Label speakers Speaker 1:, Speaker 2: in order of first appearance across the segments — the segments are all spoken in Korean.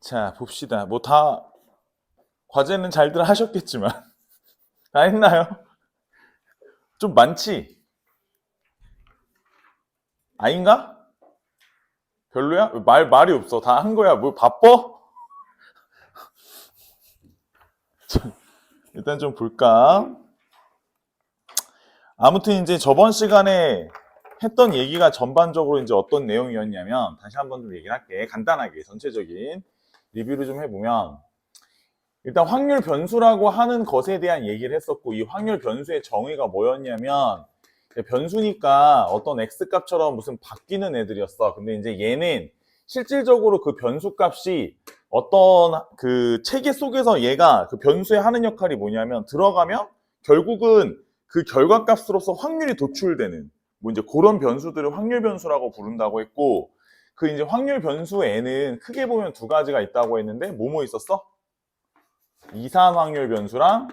Speaker 1: 자, 봅시다. 뭐 다 과제는 잘들 하셨겠지만 다 했나요? 좀 많지? 아닌가? 별로야? 말이 없어. 다 한 거야. 뭐 바빠? 일단 좀 볼까? 아무튼 이제 저번 시간에 했던 얘기가 전반적으로 이제 어떤 내용이었냐면 다시 한번 좀 얘기를 할게. 간단하게 전체적인 리뷰를 좀 해보면 일단 확률 변수라고 하는 것에 대한 얘기를 했었고 이 확률 변수의 정의가 뭐였냐면 변수니까 어떤 x값처럼 무슨 바뀌는 애들이었어. 근데 이제 얘는 실질적으로 그 변수 값이 어떤 그 체계 속에서 얘가 그 변수에 하는 역할이 뭐냐면 들어가면 결국은 그 결과값으로서 확률이 도출되는 뭐 이제 그런 변수들을 확률 변수라고 부른다고 했고 그 이제 확률 변수에는 크게 보면 두 가지가 있다고 했는데 뭐 있었어? 이산 확률 변수랑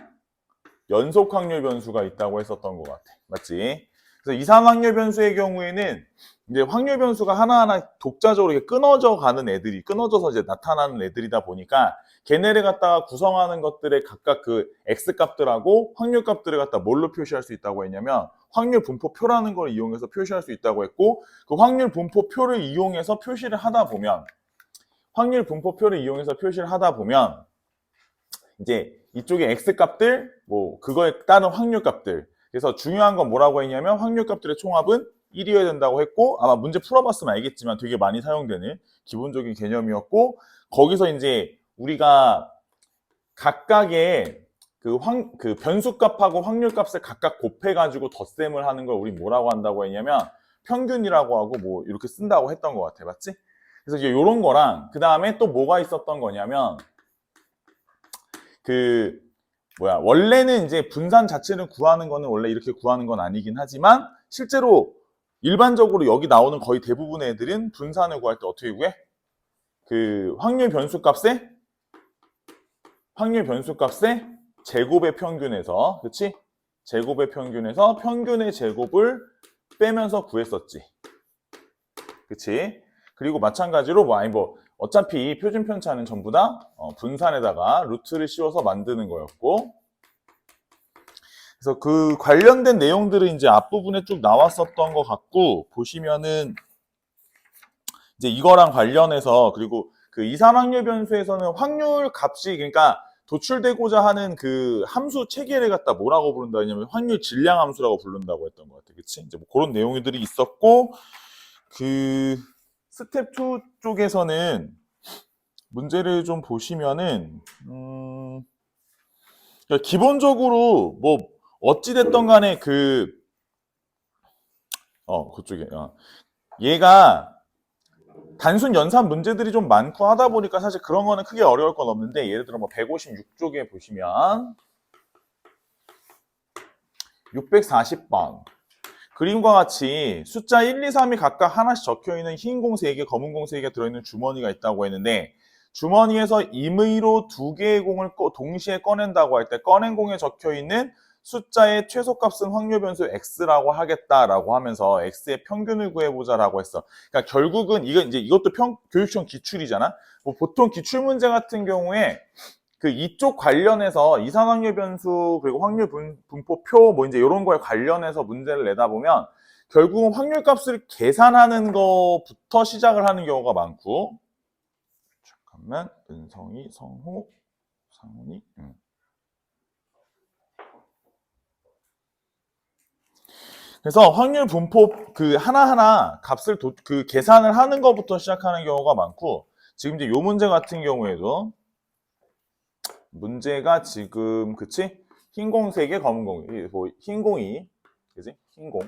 Speaker 1: 연속 확률 변수가 있다고 했었던 것 같아. 맞지? 그래서 이산 확률 변수의 경우에는 이제 확률 변수가 하나하나 독자적으로 이렇게 끊어져 가는 애들이, 끊어져서 이제 나타나는 애들이다 보니까 걔네를 갖다가 구성하는 것들의 각각 그 x 값들하고 확률 값들을 갖다 뭘로 표시할 수 있다고 했냐면 확률 분포표라는 걸 이용해서 표시할 수 있다고 했고 그 확률 분포표를 이용해서 표시를 하다 보면 확률 분포표를 이용해서 표시를 하다 보면 이제 이쪽에 x 값들, 뭐 그거에 따른 확률 값들. 그래서 중요한 건 뭐라고 했냐면 확률 값들의 총합은 1이어야 된다고 했고 아마 문제 풀어봤으면 알겠지만 되게 많이 사용되는 기본적인 개념이었고 거기서 이제 우리가 각각의 그 변수값하고 확률값을 각각 곱해가지고 덧셈을 하는 걸 우리 뭐라고 한다고 했냐면 평균이라고 하고 뭐 이렇게 쓴다고 했던 것 같아. 맞지? 그래서 이제 이런 거랑 그 다음에 또 뭐가 있었던 거냐면 원래는 이제 분산 자체를 구하는 거는 원래 이렇게 구하는 건 아니긴 하지만 실제로 일반적으로 여기 나오는 거의 대부분의 애들은 분산을 구할 때 어떻게 구해? 그 확률 변수값에 제곱의 평균에서 그치? 제곱의 평균에서 평균의 제곱을 빼면서 구했었지. 그치? 그리고 마찬가지로 어차피 표준 편차는 전부 다 분산에다가 루트를 씌워서 만드는 거였고 그래서 그 관련된 내용들은 이제 앞부분에 쭉 나왔었던 것 같고 보시면은 이제 이거랑 관련해서 그리고 그 이산확률 변수에서는 확률 값이 그러니까 도출되고자 하는 그 함수 체계를 갖다 뭐라고 부른다 하냐면 확률 질량 함수라고 부른다고 했던 것 같아. 그치? 이제 뭐 그런 내용들이 있었고 그 스텝 2 쪽에서는 문제를 좀 보시면은 그러니까 기본적으로 뭐 어찌됐던 간에 그쪽에 얘가 단순 연산 문제들이 좀 많고 하다 보니까 사실 그런 거는 크게 어려울 건 없는데 예를 들어 뭐 156쪽에 보시면 640번 그림과 같이 숫자 1, 2, 3이 각각 하나씩 적혀있는 흰 공 3개, 검은 공 3개 들어있는 주머니가 있다고 했는데 주머니에서 임의로 두 개의 공을 동시에 꺼낸다고 할 때 꺼낸 공에 적혀있는 숫자의 최소값은 확률 변수 x라고 하겠다라고 하면서 x의 평균을 구해보자라고 했어. 그러니까 결국은 이것도 교육시험 기출이잖아. 뭐 보통 기출 문제 같은 경우에 그 이쪽 관련해서 이산확률 변수 그리고 확률 분포표 뭐 이제 이런 거에 관련해서 문제를 내다 보면 결국은 확률 값을 계산하는 것부터 시작을 하는 경우가 많고 잠깐만 은성이 성호 상훈이 그래서 확률 분포 그 하나하나 값을 그 계산을 하는 것부터 시작하는 경우가 많고 지금 이제 요 문제 같은 경우에도 문제가 지금 그치? 흰공 3개, 검은 공. 뭐 흰공이 그지? 흰공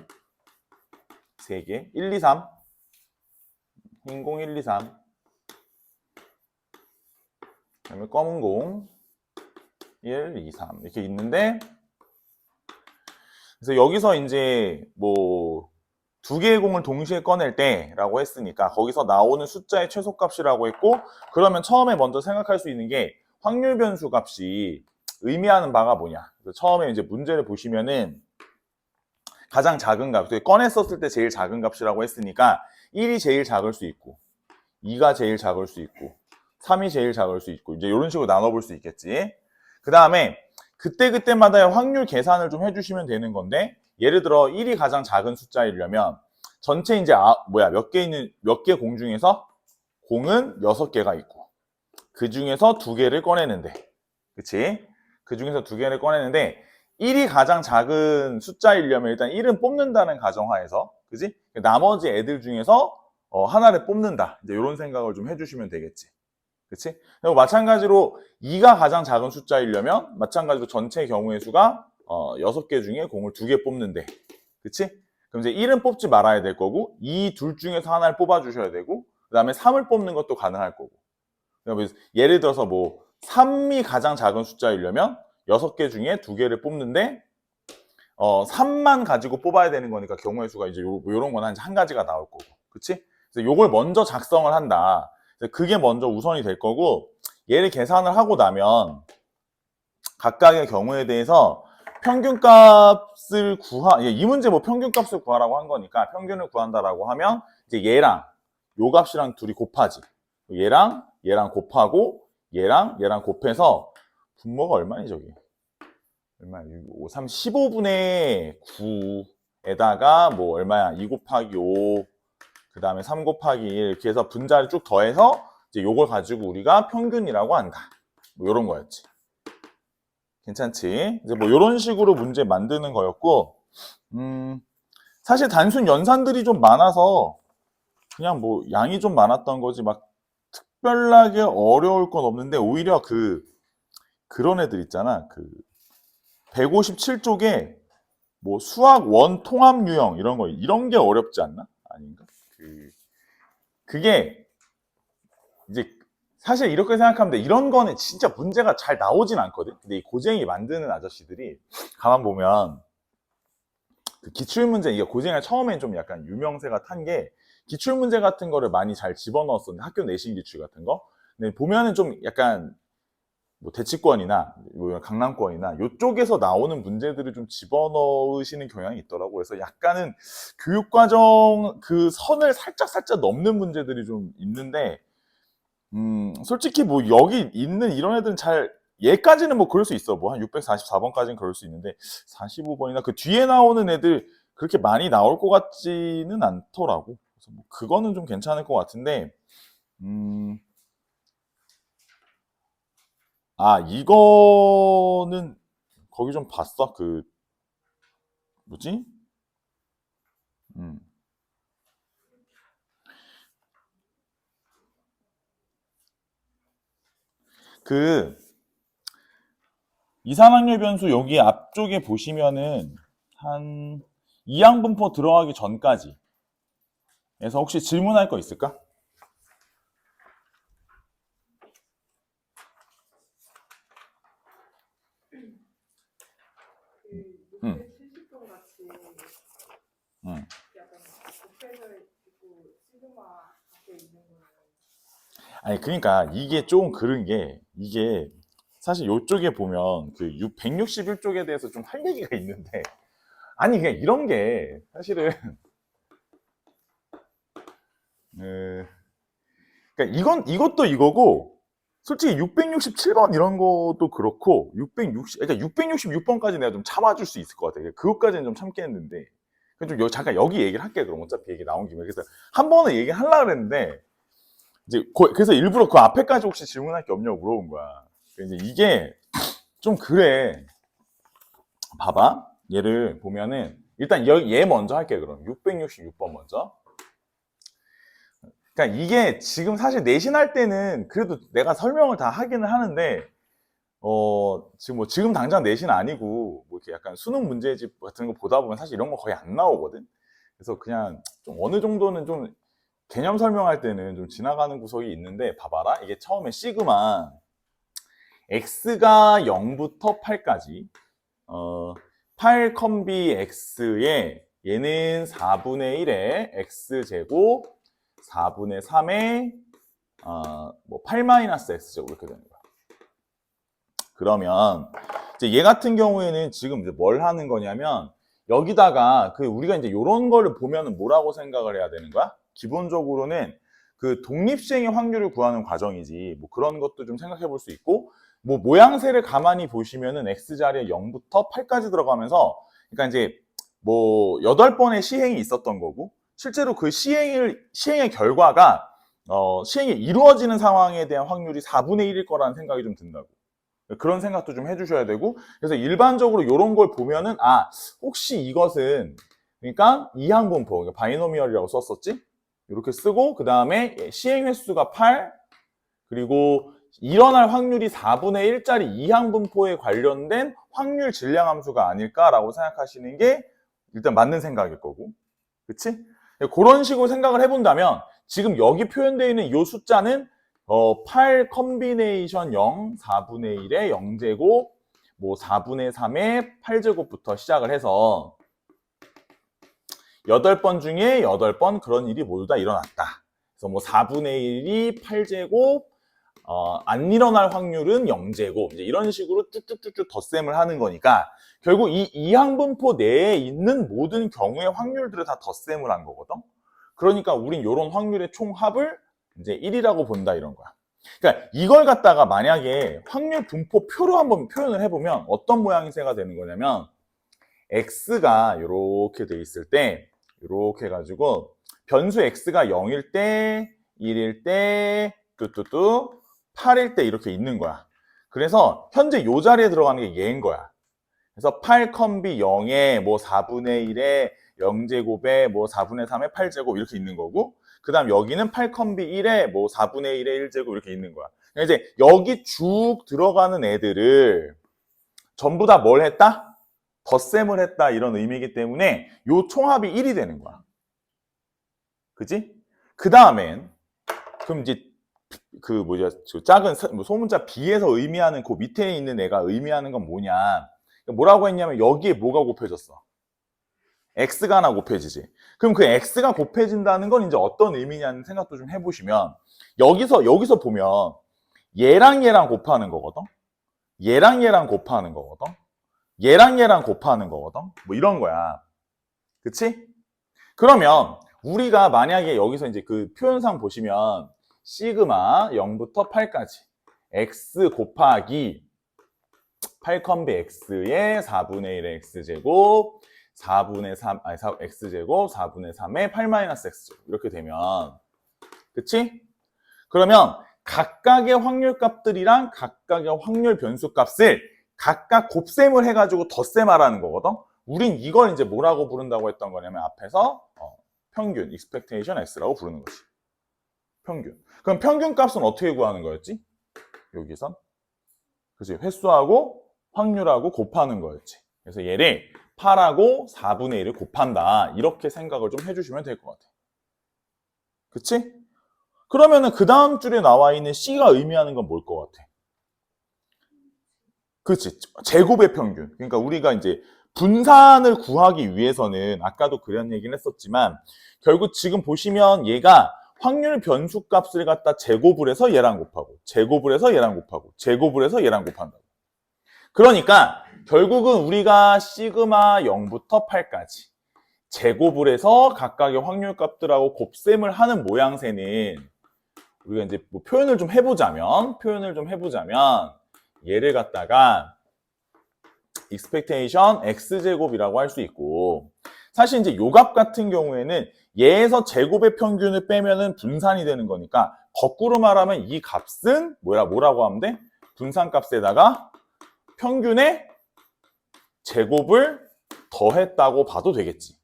Speaker 1: 3개. 1, 2, 3. 흰공 1, 2, 3. 그다음에 검은 공 1, 2, 3 이렇게 있는데 그래서 여기서 이제 뭐 두 개의 공을 동시에 꺼낼 때라고 했으니까 거기서 나오는 숫자의 최소값이라고 했고 그러면 처음에 먼저 생각할 수 있는 게 확률 변수 값이 의미하는 바가 뭐냐. 처음에 이제 문제를 보시면은 가장 작은 값, 꺼냈었을 때 제일 작은 값이라고 했으니까 1이 제일 작을 수 있고 2가 제일 작을 수 있고 3이 제일 작을 수 있고 이제 이런 식으로 나눠볼 수 있겠지. 그 다음에 그때그때마다의 확률 계산을 좀 해주시면 되는 건데 예를 들어 1이 가장 작은 숫자이려면 전체 이제 몇 개 공 중에서 공은 6개가 있고 그 중에서 2개를 꺼내는데 그치? 그 중에서 2개를 꺼내는데 1이 가장 작은 숫자이려면 일단 1은 뽑는다는 가정하에서 그지? 나머지 애들 중에서 하나를 뽑는다 이제 이런 생각을 좀 해주시면 되겠지. 그치? 그리고 마찬가지로 2가 가장 작은 숫자이려면 마찬가지로 전체 경우의 수가 6개 중에 공을 2개 뽑는데 그치? 그럼 이제 1은 뽑지 말아야 될 거고 이 둘 중에서 하나를 뽑아주셔야 되고 그 다음에 3을 뽑는 것도 가능할 거고 예를 들어서 뭐 3이 가장 작은 숫자이려면 6개 중에 2개를 뽑는데 3만 가지고 뽑아야 되는 거니까 경우의 수가 이제 요런 건 한 가지가 나올 거고 그치? 그래서 요걸 먼저 작성을 한다. 그게 먼저 우선이 될 거고 얘를 계산을 하고 나면 각각의 경우에 대해서 평균값을 이 문제 뭐 평균값을 구하라고 한 거니까 평균을 구한다라고 하면 이제 얘랑 요 값이랑 둘이 곱하지. 얘랑 곱하고 얘랑 곱해서 분모가 얼마니 저기? 얼마야? 3, 15분의 9에다가 뭐 얼마야? 2 곱하기 5 그 다음에 3 곱하기 1 이렇게 해서 분자를 쭉 더해서 이제 요걸 가지고 우리가 평균이라고 한다. 뭐 요런 거였지. 괜찮지? 이제 뭐 요런 식으로 문제 만드는 거였고 사실 단순 연산들이 좀 많아서 그냥 뭐 양이 좀 많았던 거지 막 특별하게 어려울 건 없는데 오히려 그런 애들 있잖아. 157쪽에 뭐 수학 원 통합 유형 이런 게 어렵지 않나? 아닌가? 그게 이제 사실 이렇게 생각하면 돼. 이런 거는 진짜 문제가 잘 나오진 않거든. 근데 이 고쟁이 만드는 아저씨들이 가만 보면 기출문제 이게 고쟁이가 처음엔 좀 약간 유명세가 탄 게 기출문제 같은 거를 많이 잘 집어넣었었는데 학교 내신 기출 같은 거. 근데 보면은 좀 약간 뭐 대치권이나 뭐 강남권이나 이쪽에서 나오는 문제들을 좀 집어넣으시는 경향이 있더라고. 그래서 약간은 교육과정 그 선을 살짝 넘는 문제들이 좀 있는데 솔직히 뭐 여기 있는 이런 애들은 얘까지는 뭐 그럴 수 있어. 뭐 한 644번까지는 그럴 수 있는데 45번이나 그 뒤에 나오는 애들 그렇게 많이 나올 것 같지는 않더라고. 그래서 뭐 그거는 좀 괜찮을 것 같은데 이거는 거기 좀 봤어? 뭐지? 음. 이산확률 변수 여기 앞쪽에 보시면은 한 이항분포 들어가기 전까지 그래서 혹시 질문할 거 있을까? 응. 응. 아니 그러니까 이게 좀 그런 게 이게 사실 이쪽에 보면 161쪽에 대해서 좀 할 얘기가 있는데 아니 그냥 이런 게 사실은 그러니까 이것도 이거고 솔직히 667번 이런 것도 그렇고 그러니까 666번까지 내가 좀 참아줄 수 있을 것 같아. 그것까지는 좀 참겠는데 좀 잠깐 여기 얘기를 할게. 그럼 어차피 얘기 나온 김에 그래서 한 번은 얘기하려고 그랬는데 이제 그래서 일부러 그 앞에까지 혹시 질문할 게 없냐고 물어본 거야. 이제 이게 좀 그래. 봐봐. 얘를 보면은 일단 얘 먼저 할게. 그럼 666번 먼저. 그러니까 이게 지금 사실 내신할 때는 그래도 내가 설명을 다 하기는 하는데 지금 당장 내신 아니고 뭐 이렇게 약간 수능 문제집 같은 거 보다 보면 사실 이런 거 거의 안 나오거든. 그래서 그냥 좀 어느 정도는 좀 개념 설명할 때는 좀 지나가는 구석이 있는데 봐봐라. 이게 처음에 시그마 x가 0부터 8까지 8 컴비 x에 얘는 4분의 1에 x제곱 4분의 3에 뭐 8-x제곱 이렇게 되는 거야. 그러면 이제 얘 같은 경우에는 지금 이제 뭘 하는 거냐면 여기다가 우리가 이제 이런 거를 보면은 뭐라고 생각을 해야 되는 거야? 기본적으로는 그 독립시행의 확률을 구하는 과정이지 뭐 그런 것도 좀 생각해 볼 수 있고 뭐 모양새를 가만히 보시면은 X자리에 0부터 8까지 들어가면서 그러니까 이제 뭐 8번의 시행이 있었던 거고 실제로 그 시행의 결과가 시행이 이루어지는 상황에 대한 확률이 4분의 1일 거라는 생각이 좀 든다고. 그런 생각도 좀 해주셔야 되고 그래서 일반적으로 이런 걸 보면은 혹시 이것은 그러니까 이항분포 그러니까 바이노미얼이라고 썼었지? 이렇게 쓰고 그 다음에 시행 횟수가 8 그리고 일어날 확률이 4분의 1짜리 이항분포에 관련된 확률 질량 함수가 아닐까라고 생각하시는 게 일단 맞는 생각일 거고 그치? 그런 식으로 생각을 해본다면 지금 여기 표현되어 있는 이 숫자는 8 컨비네이션 0, 4분의 1의 0제곱, 뭐 4분의 3의 8제곱부터 시작을 해서 8번 중에 8번 그런 일이 모두 다 일어났다. 그래서 뭐 4분의 1이 8제곱, 안 일어날 확률은 0제곱, 이제 이런 식으로 쭉쭉쭉쭉 덧셈을 하는 거니까 결국 이 이항분포 내에 있는 모든 경우의 확률들을 다 덧셈을 한 거거든. 그러니까 우린 이런 확률의 총합을 이제 1이라고 본다 이런 거야. 그러니까 이걸 갖다가 만약에 확률 분포표로 한번 표현을 해보면 어떤 모양새가 되는 거냐면 x가 이렇게 돼 있을 때 이렇게 해가지고 변수 x가 0일 때 1일 때 뚜뚜뚜 8일 때 이렇게 있는 거야. 그래서 현재 이 자리에 들어가는 게 얘인 거야. 그래서 8 컴비 0에 뭐 4분의 1에 0제곱에 뭐 4분의 3에 8제곱 이렇게 있는 거고 그 다음 여기는 8 컴비 1에 뭐 4분의 1에 1제곱 이렇게 있는 거야. 그러니까 이제 여기 쭉 들어가는 애들을 전부 다 뭘 했다? 덧셈을 했다 이런 의미이기 때문에 요 총합이 1이 되는 거야. 그지? 그 다음엔 그럼 이제 그 작은 소문자 B에서 의미하는 그 밑에 있는 애가 의미하는 건 뭐냐? 뭐라고 했냐면 여기에 뭐가 곱해졌어? X가 하나 곱해지지. 그럼 그 X가 곱해진다는 건 이제 어떤 의미냐는 생각도 좀 해보시면 여기서 보면 얘랑 곱하는 거거든. 얘랑 곱하는 거거든. 얘랑 곱하는 거거든. 뭐 이런 거야. 그치? 그러면 우리가 만약에 여기서 이제 그 표현상 보시면 시그마 0부터 8까지 x 곱하기 8 컴비 x의 4분의 1의 x제곱 4분의 3, x제곱 4분의 3의 8 마이너스 x제곱 이렇게 되면 그치? 그러면 각각의 확률값들이랑 각각의 확률 변수값을 각각 곱셈을 해가지고 덧셈하라는 거거든. 우린 이걸 이제 뭐라고 부른다고 했던 거냐면 앞에서 평균, expectation x라고 부르는 거지. 평균. 그럼 평균 값은 어떻게 구하는 거였지? 여기선. 그치? 횟수하고 확률하고 곱하는 거였지. 그래서 얘를 8하고 4분의 1을 곱한다. 이렇게 생각을 좀 해주시면 될 것 같아. 그치? 그러면은 그 다음 줄에 나와 있는 C가 의미하는 건 뭘 것 같아? 그치? 제곱의 평균. 그러니까 우리가 이제 분산을 구하기 위해서는 아까도 그런 얘기를 했었지만 결국 지금 보시면 얘가 확률 변수 값을 갖다 제곱을 해서 얘랑 곱하고 제곱을 해서 얘랑 곱하고 제곱을 해서 얘랑 곱한다. 그러니까 결국은 우리가 시그마 0부터 8까지 제곱을 해서 각각의 확률 값들하고 곱셈을 하는 모양새는 우리가 이제 뭐 표현을 좀 해보자면 얘를 갖다가 expectation x제곱이라고 할 수 있고 사실 이제 요 값 같은 경우에는 얘에서 제곱의 평균을 빼면은 분산이 되는 거니까 거꾸로 말하면 이 값은 뭐라고 하면 돼? 분산값에다가 평균의 제곱을 더했다고 봐도 되겠지.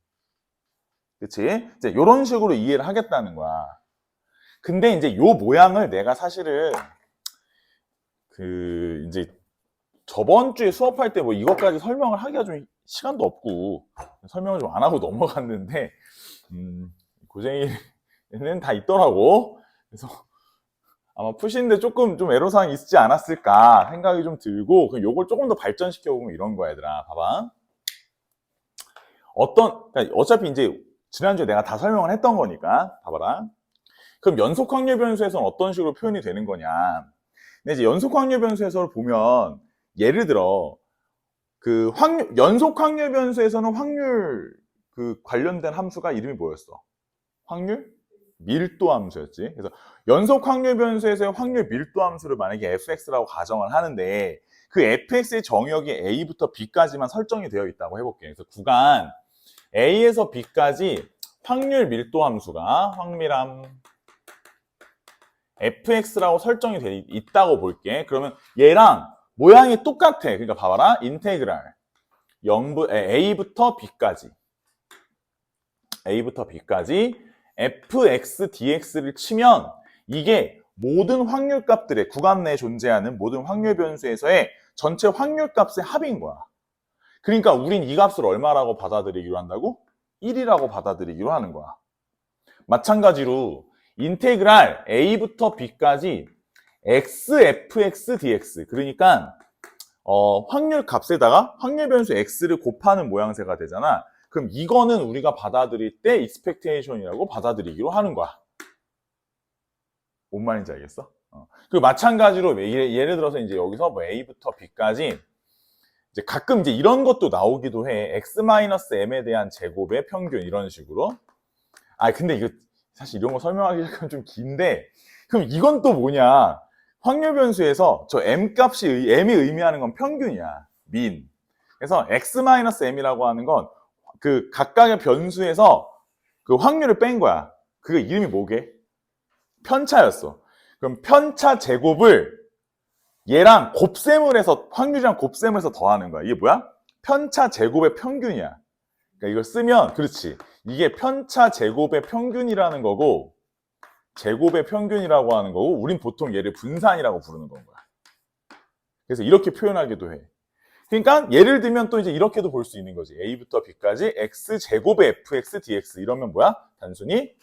Speaker 1: 그치? 이제 요런 식으로 이해를 하겠다는 거야. 근데 이제 요 모양을 내가 사실은 이제 저번 주에 수업할 때 뭐 이것까지 설명을 하기가 좀 시간도 없고 설명을 좀 안 하고 넘어갔는데 고생이는 다 있더라고. 그래서 아마 푸시는데 조금 좀 애로사항이 있지 않았을까 생각이 좀 들고 그럼 요걸 조금 더 발전시켜 보면 이런 거야 얘들아. 봐봐. 그러니까 어차피 이제 지난주에 내가 다 설명을 했던 거니까 봐봐라. 그럼 연속 확률 변수에서는 어떤 식으로 표현이 되는 거냐? 근데 이제 연속 확률 변수에서 보면 예를 들어 그 연속 확률 변수에서는 확률 그 관련된 함수가 이름이 뭐였어? 확률? 밀도 함수였지. 그래서 연속 확률 변수에서의 확률 밀도 함수를 만약에 fx라고 가정을 하는데 그 fx의 정역이 a부터 b까지만 설정이 되어 있다고 해볼게요. 그래서 구간 a에서 b까지 확률 밀도 함수가 확밀함 fx라고 설정이 돼 있다고 볼게. 그러면 얘랑 모양이 똑같아. 그러니까 봐봐라. 인테그랄 a부터 b까지 fx dx를 치면 이게 모든 확률 값들의 구간 내에 존재하는 모든 확률 변수에서의 전체 확률 값의 합인 거야. 그러니까 우린 이 값을 얼마라고 받아들이기로 한다고? 1이라고 받아들이기로 하는 거야. 마찬가지로 인테그랄 a부터 b까지 fx dx 그러니까 확률 값에다가 확률 변수 x를 곱하는 모양새가 되잖아. 그럼 이거는 우리가 받아들일 때 expectation이라고 받아들이기로 하는 거야. 뭔 말인지 알겠어? 그리고 마찬가지로 예를 들어서 이제 여기서 뭐 a부터 b까지 이제 가끔 이제 이런 것도 나오기도 해. x-m에 대한 제곱의 평균 이런 식으로. 아 근데 이거 사실 이런 거 설명하기 시작하면 좀 긴데 그럼 이건 또 뭐냐? 확률 변수에서 저 m이 의미하는 건 평균이야. 민. 그래서 x-m이라고 하는 건 그 각각의 변수에서 그 확률을 뺀 거야. 그게 이름이 뭐게? 편차였어. 그럼 편차 제곱을 얘랑 곱셈을 해서 확률이랑 곱셈을 해서 더하는 거야. 이게 뭐야? 편차 제곱의 평균이야. 그러니까 이걸 쓰면 그렇지. 이게 편차 제곱의 평균이라는 거고 제곱의 평균이라고 하는 거고 우린 보통 얘를 분산이라고 부르는 건 거야. 그래서 이렇게 표현하기도 해. 그러니까 예를 들면 또 이제 이렇게도 볼 수 있는 거지. a부터 b까지 x제곱의 fx dx 이러면 뭐야? 단순히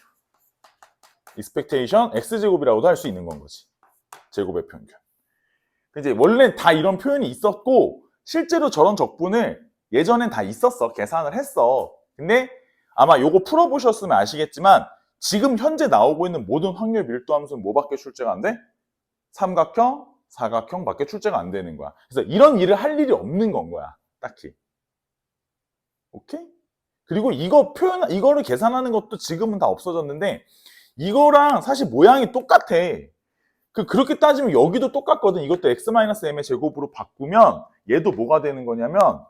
Speaker 1: expectation x제곱이라고도 할 수 있는 건 거지. 제곱의 평균. 이제 원래 다 이런 표현이 있었고 실제로 저런 적분을 예전엔 다 있었어. 계산을 했어. 근데 아마 요거 풀어보셨으면 아시겠지만 지금 현재 나오고 있는 모든 확률 밀도 함수는 뭐밖에 출제가 안 돼? 삼각형, 사각형밖에 출제가 안 되는 거야. 그래서 이런 일을 할 일이 없는 건 거야. 딱히. 오케이? 그리고 이거를 계산하는 것도 지금은 다 없어졌는데 이거랑 사실 모양이 똑같아. 그렇게 따지면 여기도 똑같거든. 이것도 x-m의 제곱으로 바꾸면 얘도 뭐가 되는 거냐면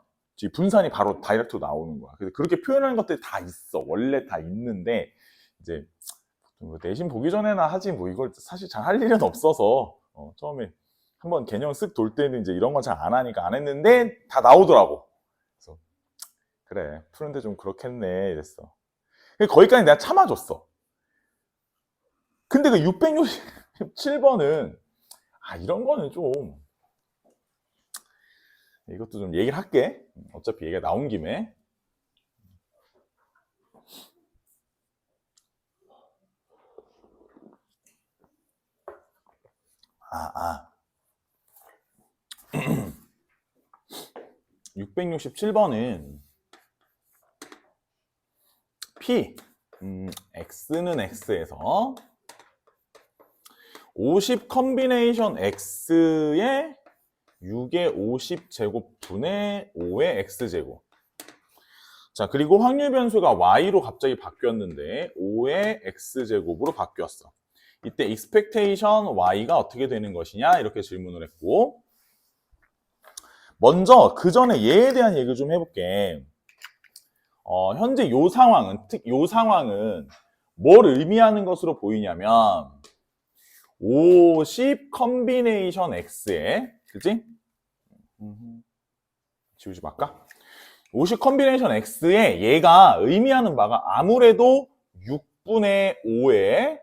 Speaker 1: 분산이 바로 다이렉트로 나오는 거야. 그래서 그렇게 표현하는 것들이 다 있어. 원래 다 있는데 이제 내신 보기 전에나 하지 뭐 이걸 사실 잘 할 일은 없어서 처음에 한번 개념 쓱 돌 때는 이제 이런 건 잘 안 하니까 안 했는데 다 나오더라고. 그래서 그래 푸는데 좀 그렇겠네 이랬어. 거기까지 내가 참아줬어. 근데 그 667번은 이런 거는 좀 이것도 좀 얘기를 할게. 어차피 얘기가 나온 김에. 667번은 P X는 X에서 50 컨비네이션 X의 6의 50 제곱분의 5의 X제곱. 자, 그리고 확률 변수가 Y로 갑자기 바뀌었는데 5의 X제곱으로 바뀌었어. 이때 expectation Y가 어떻게 되는 것이냐 이렇게 질문을 했고 먼저 그 전에 얘에 대한 얘기 좀 해볼게. 현재 요 상황은 뭘 의미하는 것으로 보이냐면 50 컨비네이션 X에 그치? 지우지 말까? 50 컨비네이션 X에 얘가 의미하는 바가 아무래도 6분의 5의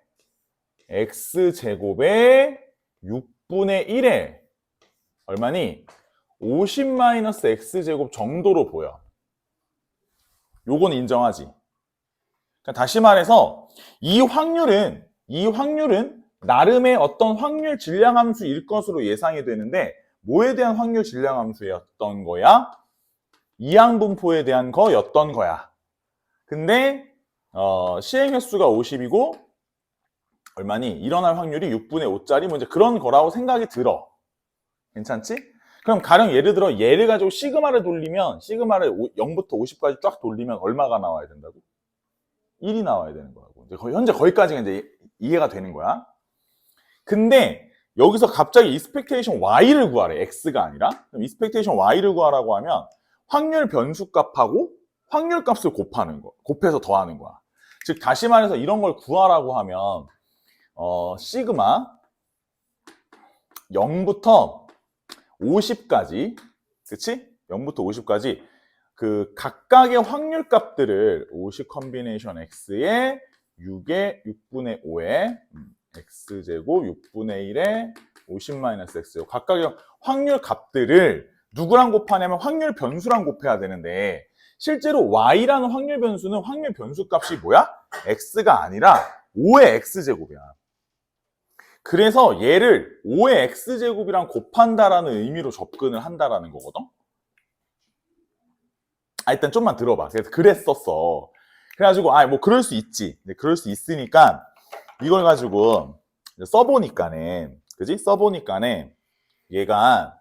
Speaker 1: X제곱에 6분의 1에 얼마니? 50-X제곱 정도로 보여. 요건 인정하지. 그러니까 다시 말해서 이 확률은 나름의 어떤 확률 질량함수일 것으로 예상이 되는데 뭐에 대한 확률 질량함수였던 거야? 이항분포에 대한 거였던 거야. 근데 시행횟수가 50이고 얼마니? 일어날 확률이 6분의 5짜리 뭐 이제 그런 거라고 생각이 들어. 괜찮지? 그럼 가령 예를 들어 얘를 가지고 시그마를 돌리면 시그마를 0부터 50까지 쫙 돌리면 얼마가 나와야 된다고? 1이 나와야 되는 거라고. 이제 현재 거기까지가 이제 이해가 되는 거야. 근데 여기서 갑자기 expectation y를 구하래. x가 아니라. 그럼 expectation y를 구하라고 하면 확률 변수 값하고 확률 값을 곱하는 거. 곱해서 더하는 거야. 즉 다시 말해서 이런 걸 구하라고 하면 시그마 0부터 50까지, 그치? 0부터 50까지 그 각각의 확률 값들을 50 컨비네이션 x에 6에 6분의 5에 x제곱 6분의 1에 50 마이너스 x제곱 각각의 확률 값들을 누구랑 곱하냐면 확률 변수랑 곱해야 되는데 실제로 y라는 확률 변수는 확률 변수 값이 뭐야? x가 아니라 5의 x제곱이야. 그래서 얘를 5의 x제곱이랑 곱한다라는 의미로 접근을 한다라는 거거든. 일단 좀만 들어봐. 그래서 그랬었어. 그래가지고 뭐 그럴 수 있지. 그럴 수 있으니까 이걸 가지고 써보니까네, 그지? 써보니까네 얘가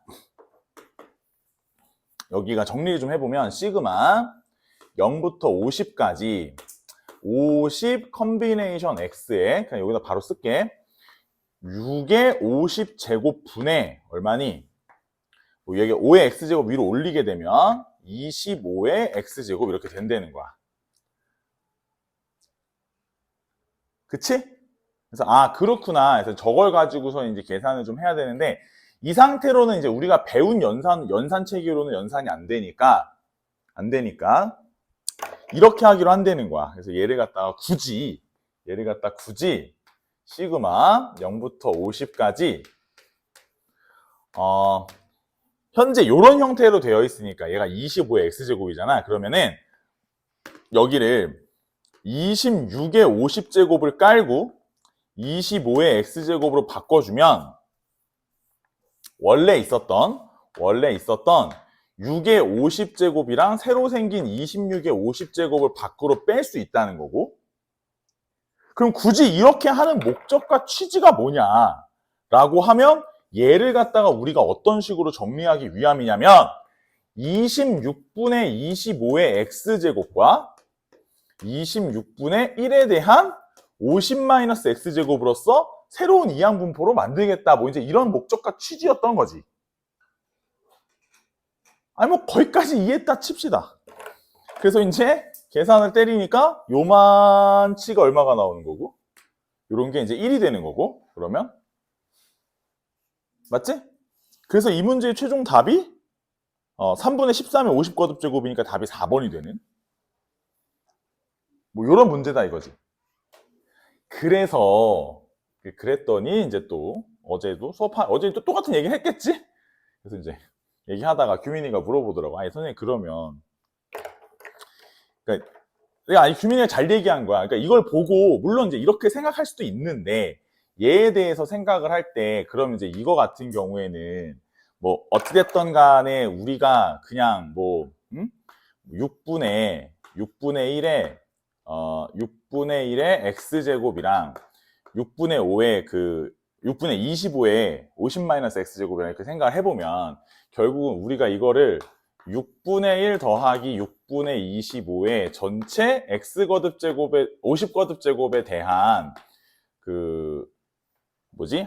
Speaker 1: 여기가 정리를 좀 해보면 시그마 0부터 50까지 50 컨비네이션 x에 그냥 여기다 바로 쓸게. 6의 50 제곱분의 얼마니? 여기 5의 x제곱 위로 올리게 되면 25의 x제곱 이렇게 된다는 거야. 그치? 그래서 그렇구나. 그래서 저걸 가지고서 이제 계산을 좀 해야 되는데 이 상태로는 이제 우리가 배운 연산 체계로는 연산이 안 되니까 이렇게 하기로 한다는 거야. 그래서 얘를 갖다가 굳이 시그마 0부터 50까지 현재 이런 형태로 되어 있으니까 얘가 25의 x제곱이잖아. 그러면은 여기를 26의 50제곱을 깔고 25의 x제곱으로 바꿔주면 원래 있었던 6의 50제곱이랑 새로 생긴 26의 50제곱을 밖으로 뺄 수 있다는 거고, 그럼 굳이 이렇게 하는 목적과 취지가 뭐냐라고 하면 얘를 갖다가 우리가 어떤 식으로 정리하기 위함이냐면 26분의 25의 x제곱과 26분의 1에 대한 50-x제곱으로서 새로운 이항분포로 만들겠다. 뭐 이제 이런 목적과 취지였던 거지. 뭐 거기까지 이해했다 칩시다. 그래서 이제 계산을 때리니까 요만치가 얼마가 나오는 거고, 요런 게 이제 1이 되는 거고, 그러면 맞지? 그래서 이 문제의 최종 답이 3분의 13의 50거듭제곱이니까 답이 4번이 되는 뭐 요런 문제다 이거지. 그랬더니 이제 또 어제도 어제 또 똑같은 얘기 했겠지? 그래서 이제 얘기하다가 규민이가 물어보더라고. 선생님 그러면 그러니까 규민이가 잘 얘기한 거야. 그러니까 이걸 보고 물론 이제 이렇게 생각할 수도 있는데 얘에 대해서 생각을 할 때 그럼 이제 이거 같은 경우에는 뭐 어찌됐든 간에 우리가 그냥 6분의 1에 6분의 1의 x제곱이랑 6분의 5의 6분의 25의 50-x제곱이랑 이렇게 생각을 해보면 결국은 우리가 이거를 6분의 1 더하기 6분의 25의 전체 x거듭제곱의 50거듭제곱에 대한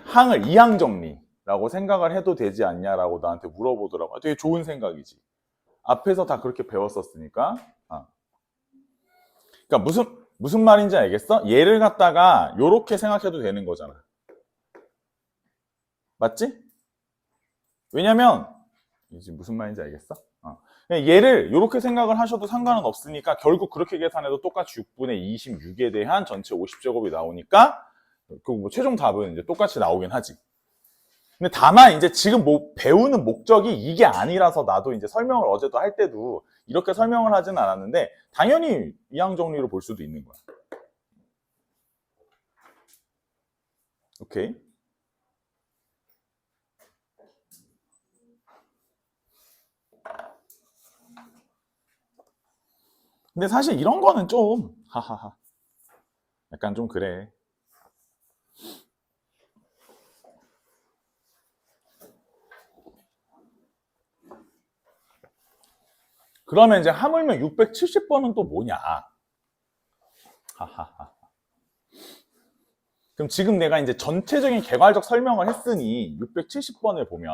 Speaker 1: 항을 이항정리라고 생각을 해도 되지 않냐라고 나한테 물어보더라고. 되게 좋은 생각이지. 앞에서 다 그렇게 배웠었으니까. 그러니까 무슨 말인지 알겠어? 얘를 갖다가 요렇게 생각해도 되는 거잖아. 맞지? 왜냐면 이제 무슨 말인지 알겠어? 얘를 요렇게 생각을 하셔도 상관은 없으니까 결국 그렇게 계산해도 똑같이 6분의 26에 대한 전체 50제곱이 나오니까 뭐 최종 답은 이제 똑같이 나오긴 하지. 근데 다만 이제 지금 배우는 목적이 이게 아니라서 나도 이제 설명을 어제도 할 때도 이렇게 설명을 하진 않았는데 당연히 이항 정리로 볼 수도 있는 거야. 오케이. 근데 사실 이런 거는 좀 하하하 약간 좀 그래. 그러면 이제 하물며 670번은 또 뭐냐? 하하하. 그럼 지금 내가 이제 전체적인 개괄적 설명을 했으니 670번을 보면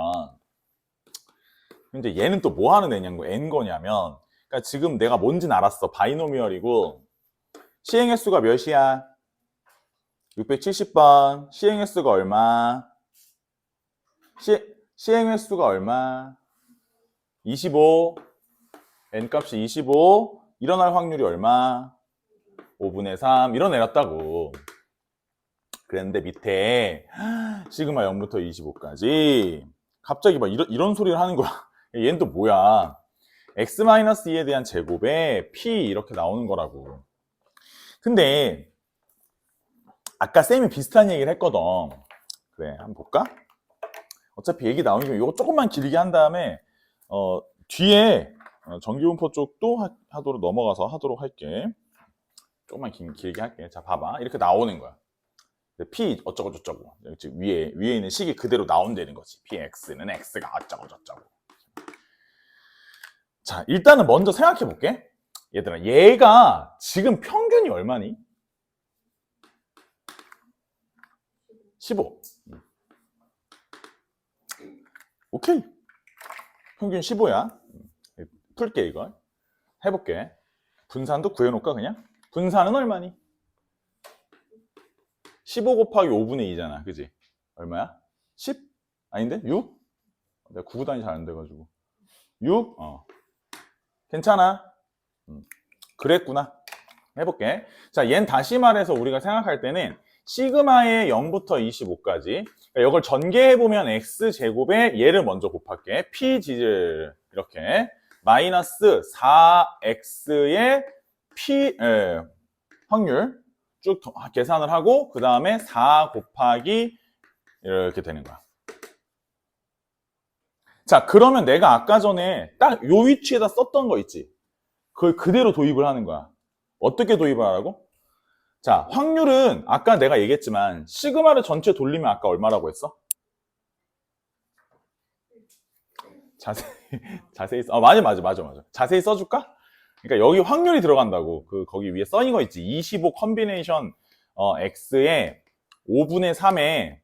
Speaker 1: 이제 얘는 또 뭐 하는 애냐고 n 거냐면 그러니까 지금 내가 뭔지는 알았어. 바이노미얼이고 시행 횟수가 몇이야? 670번 시행 횟수가 얼마? 시행 횟수가 얼마? 25 n 값이 25 일어날 확률이 얼마? 5분의 3 일어내렸다고. 그랬는데 밑에 시그마 0부터 25까지 갑자기 막 이런 소리를 하는 거야. 얘는 또 뭐야? x-2에 대한 제곱에 p 이렇게 나오는 거라고. 근데 아까 쌤이 비슷한 얘기를 했거든. 그래, 한번 볼까? 어차피 얘기 나오는 김에 이거 조금만 길게 한 다음에 뒤에 전기분포 쪽도 하도록 넘어가서 하도록 할게. 조금만 길게 할게. 자, 봐봐. 이렇게 나오는 거야. P 어쩌고 저쩌고. 위에 있는 식이 그대로 나온다는 거지. PX는 X가 어쩌고 저쩌고. 자, 일단은 먼저 생각해 볼게. 얘들아, 얘가 지금 평균이 얼마니? 15. 오케이. 평균 15야. 풀게, 이걸. 해볼게. 분산도 구해놓을까, 그냥? 분산은 얼마니? 15 곱하기 5분의 2잖아. 그지? 얼마야? 10? 아닌데? 6? 내가 구구단위 잘 안 돼가지고. 6? 괜찮아. 그랬구나. 해볼게. 자, 얘는 다시 말해서 우리가 생각할 때는 시그마의 0부터 25까지. 그러니까 이걸 전개해보면 x제곱에 얘를 먼저 곱할게. p지를 이렇게. 마이너스 4x의 확률. 쭉 계산을 하고 그 다음에 4 곱하기 이렇게 되는 거야. 자, 그러면 내가 아까 전에 딱 요 위치에다 썼던 거 있지? 그걸 그대로 도입을 하는 거야. 어떻게 도입을 하라고? 자, 확률은 아까 내가 얘기했지만 시그마를 전체 돌리면 아까 얼마라고 했어? 자세히 맞아. 자세히 써줄까? 그러니까 여기 확률이 들어간다고. 거기 위에 써인 거 있지. 25 컨비네이션 x에 5분의 3에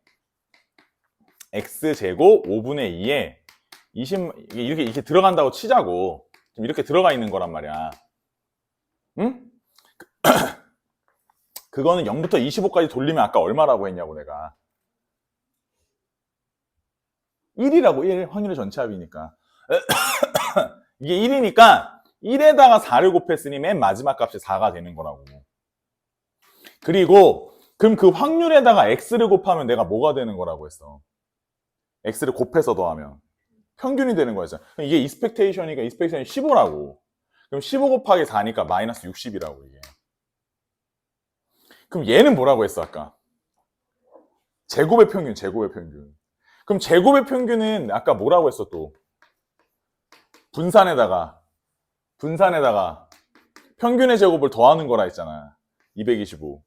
Speaker 1: x제곱 5분의 2에 20 이렇게 들어간다고 치자고. 좀 이렇게 들어가 있는 거란 말이야. 응? 그거는 0부터 25까지 돌리면 아까 얼마라고 했냐고 내가. 1이라고 1 확률의 전체 합이니까. 이게 1이니까 1에다가 4를 곱했으니 맨 마지막 값이 4가 되는 거라고. 그리고 그럼 그 확률에다가 x를 곱하면 내가 뭐가 되는 거라고 했어? x를 곱해서 더하면 평균이 되는 거였잖아. 이게 익스펙테이션이니까 익스펙테이션이 15라고. 그럼 15 곱하기 4니까 마이너스 60이라고 이게. 그럼 얘는 뭐라고 했어 아까? 제곱의 평균. 그럼 제곱의 평균은 아까 뭐라고 했어 또? 분산에다가 평균의 제곱을 더하는 거라 했잖아. 225.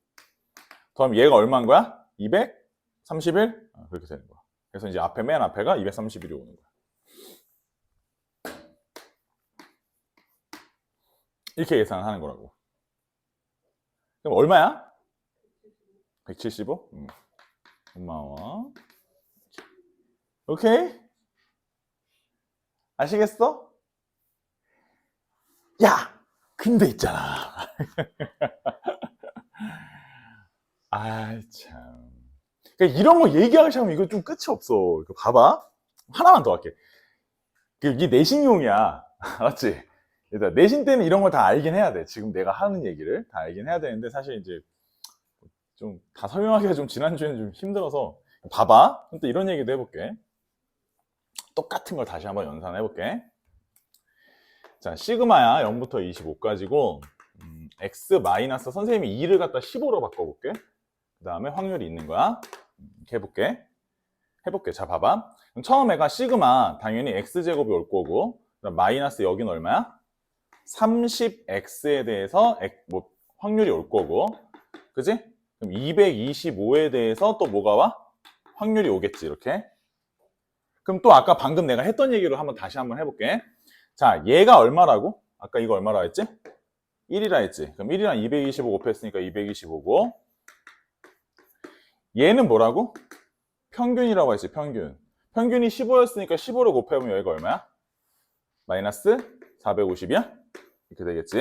Speaker 1: 더하면 얘가 얼마인 거야? 231? 그렇게 되는 거야. 그래서 이제 맨 앞에가 231이 오는 거야. 이렇게 계산을 하는 거라고. 그럼 얼마야? 175? 고마워. 오케이? 아시겠어? 야! 근데 있잖아. 아이, 참. 그러니까 이런 거 얘기하기 시작하면 이거 좀 끝이 없어. 봐봐. 하나만 더 할게. 이게 내신용이야. 알았지? 일단 내신 때는 이런 걸 다 알긴 해야 돼. 지금 내가 하는 얘기를 다 알긴 해야 되는데 사실 이제 좀 다 설명하기가 좀 지난주에는 좀 힘들어서 봐봐. 또 이런 얘기도 해볼게. 똑같은 걸 다시 한번 연산해볼게. 자, 시그마야 0부터 25까지고 x 마이너스 선생님이 2를 갖다 15로 바꿔볼게. 그 다음에 확률이 있는 거야. 이렇게 해볼게. 자, 봐봐. 그럼 처음에가 시그마 당연히 x제곱이 올 거고 그럼 마이너스 여기는 얼마야? 30x에 대해서 확률이 올 거고 그지? 그럼 225에 대해서 또 뭐가 와? 확률이 오겠지 이렇게. 그럼 또 아까 방금 내가 했던 얘기로 다시 한번 해볼게. 자, 얘가 얼마라고? 아까 이거 얼마라고 했지? 1이라 했지. 그럼 1이랑 225 곱했으니까 225고, 얘는 뭐라고? 평균이라고 했지, 평균. 평균이 15였으니까 15를 곱해보면 여기가 얼마야? 마이너스 450이야? 이렇게 되겠지.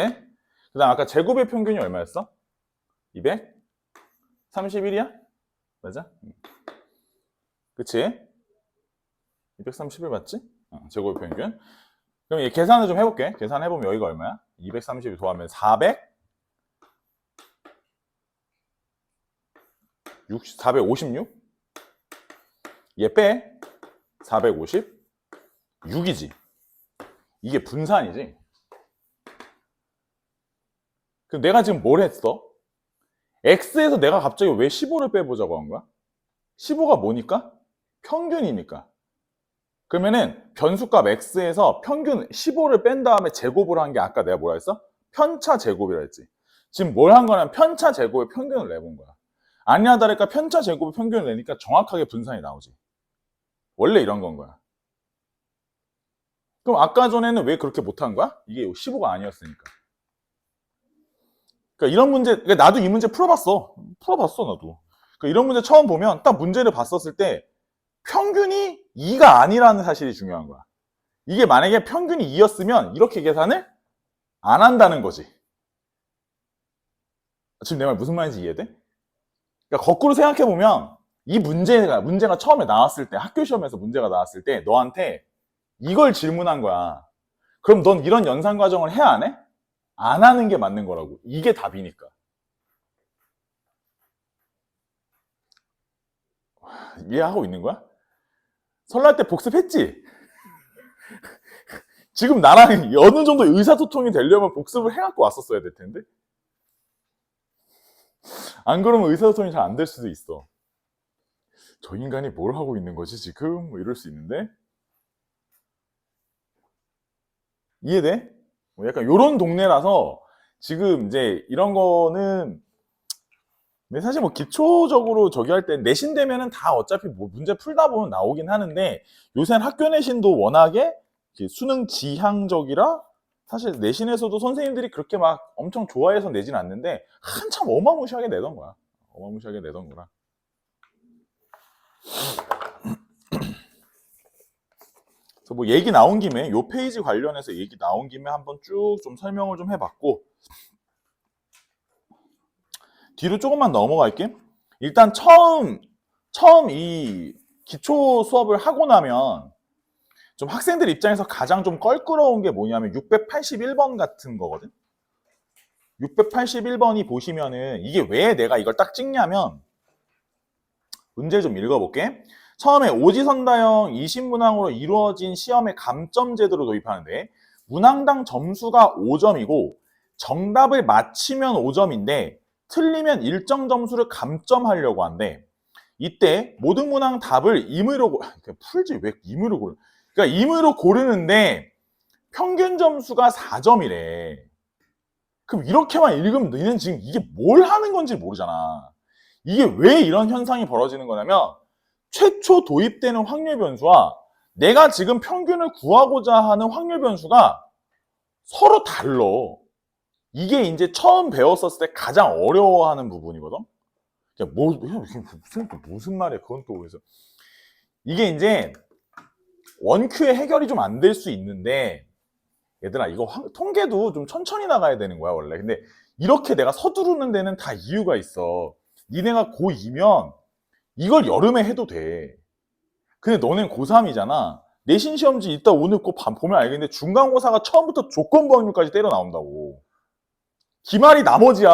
Speaker 1: 그 다음 아까 제곱의 평균이 얼마였어? 231이야? 맞아? 그치? 231 맞지? 제곱의 평균. 그럼 얘 계산을 좀 해볼게. 계산해보면 여기가 얼마야? 230 더하면 456? 얘 빼. 456이지. 이게 분산이지. 그럼 내가 지금 뭘 했어? X에서 내가 갑자기 왜 15를 빼보자고 한 거야? 15가 뭐니까? 평균이니까. 그러면은 변수값 X에서 평균 15를 뺀 다음에 제곱을 한 게 아까 내가 뭐라 했어? 편차 제곱이라 했지. 지금 뭘 한 거냐면 편차 제곱의 평균을 내본 거야. 아니나 다를까 편차 제곱의 평균을 내니까 정확하게 분산이 나오지. 원래 이런 건 거야. 그럼 아까 전에는 왜 그렇게 못한 거야? 이게 15가 아니었으니까. 그러니까 이런 문제, 그러니까 나도 이 문제 풀어봤어, 나도. 그러니까 이런 문제 처음 보면 딱 문제를 봤었을 때 평균이 2가 아니라는 사실이 중요한 거야. 이게 만약에 평균이 2였으면 이렇게 계산을 안 한다는 거지. 지금 내 말 무슨 말인지 이해돼? 그러니까 거꾸로 생각해보면 이 문제가 처음에 나왔을 때, 학교 시험에서 문제가 나왔을 때 너한테 이걸 질문한 거야. 그럼 넌 이런 연산 과정을 해야 안 해? 안 하는 게 맞는 거라고. 이게 답이니까. 이해하고 있는 거야? 설날 때 복습했지? 지금 나랑 어느 정도 의사소통이 되려면 복습을 해갖고 왔었어야 될 텐데? 안 그러면 의사소통이 잘 안 될 수도 있어. 저 인간이 뭘 하고 있는 거지 지금? 뭐 이럴 수 있는데? 이해돼? 뭐 약간 요런 동네라서 지금 이제 이런 거는 사실 뭐 기초적으로 저기 할 때 내신 되면은 다 어차피 뭐 문제 풀다 보면 나오긴 하는데 요새는 학교 내신도 워낙에 수능 지향적이라 사실 내신에서도 선생님들이 그렇게 막 엄청 좋아해서 내진 않는데 한참 어마무시하게 내던 거야. 어마무시하게 내던 거라. 그래서 뭐 얘기 나온 김에 요 페이지 관련해서 얘기 나온 김에 한번 쭉 좀 설명을 좀 해봤고 뒤로 조금만 넘어갈게. 일단 처음 이 기초 수업을 하고 나면 좀 학생들 입장에서 가장 좀 껄끄러운 게 뭐냐면 681번 같은 거거든. 681번이 보시면은 이게 왜 내가 이걸 딱 찍냐면 문제 좀 읽어볼게. 처음에 오지선다형 20문항으로 이루어진 시험의 감점 제도를 도입하는데 문항당 점수가 5점이고 정답을 맞히면 5점인데 틀리면 일정 점수를 감점하려고 한대. 이때 모든 문항 답을 임의로 풀지 왜 임의로 고르? 그러니까 임의로 고르는데 평균 점수가 4점이래. 그럼 이렇게만 읽으면 너희는 지금 이게 뭘 하는 건지 모르잖아. 이게 왜 이런 현상이 벌어지는 거냐면 최초 도입되는 확률 변수와 내가 지금 평균을 구하고자 하는 확률 변수가 서로 달라. 이게 이제 처음 배웠었을 때 가장 어려워하는 부분이거든. 무슨 말이야? 그건 또 그래서 이게 이제 원큐의 해결이 좀 안 될 수 있는데 얘들아 이거 통계도 좀 천천히 나가야 되는 거야 원래. 근데 이렇게 내가 서두르는 데는 다 이유가 있어. 니네가 고2면 이걸 여름에 해도 돼. 근데 너넨 고3이잖아. 내신 시험지 이따 오늘 꼭 보면 알겠는데 중간고사가 처음부터 조건부 확률까지 때려 나온다고. 기말이 나머지야.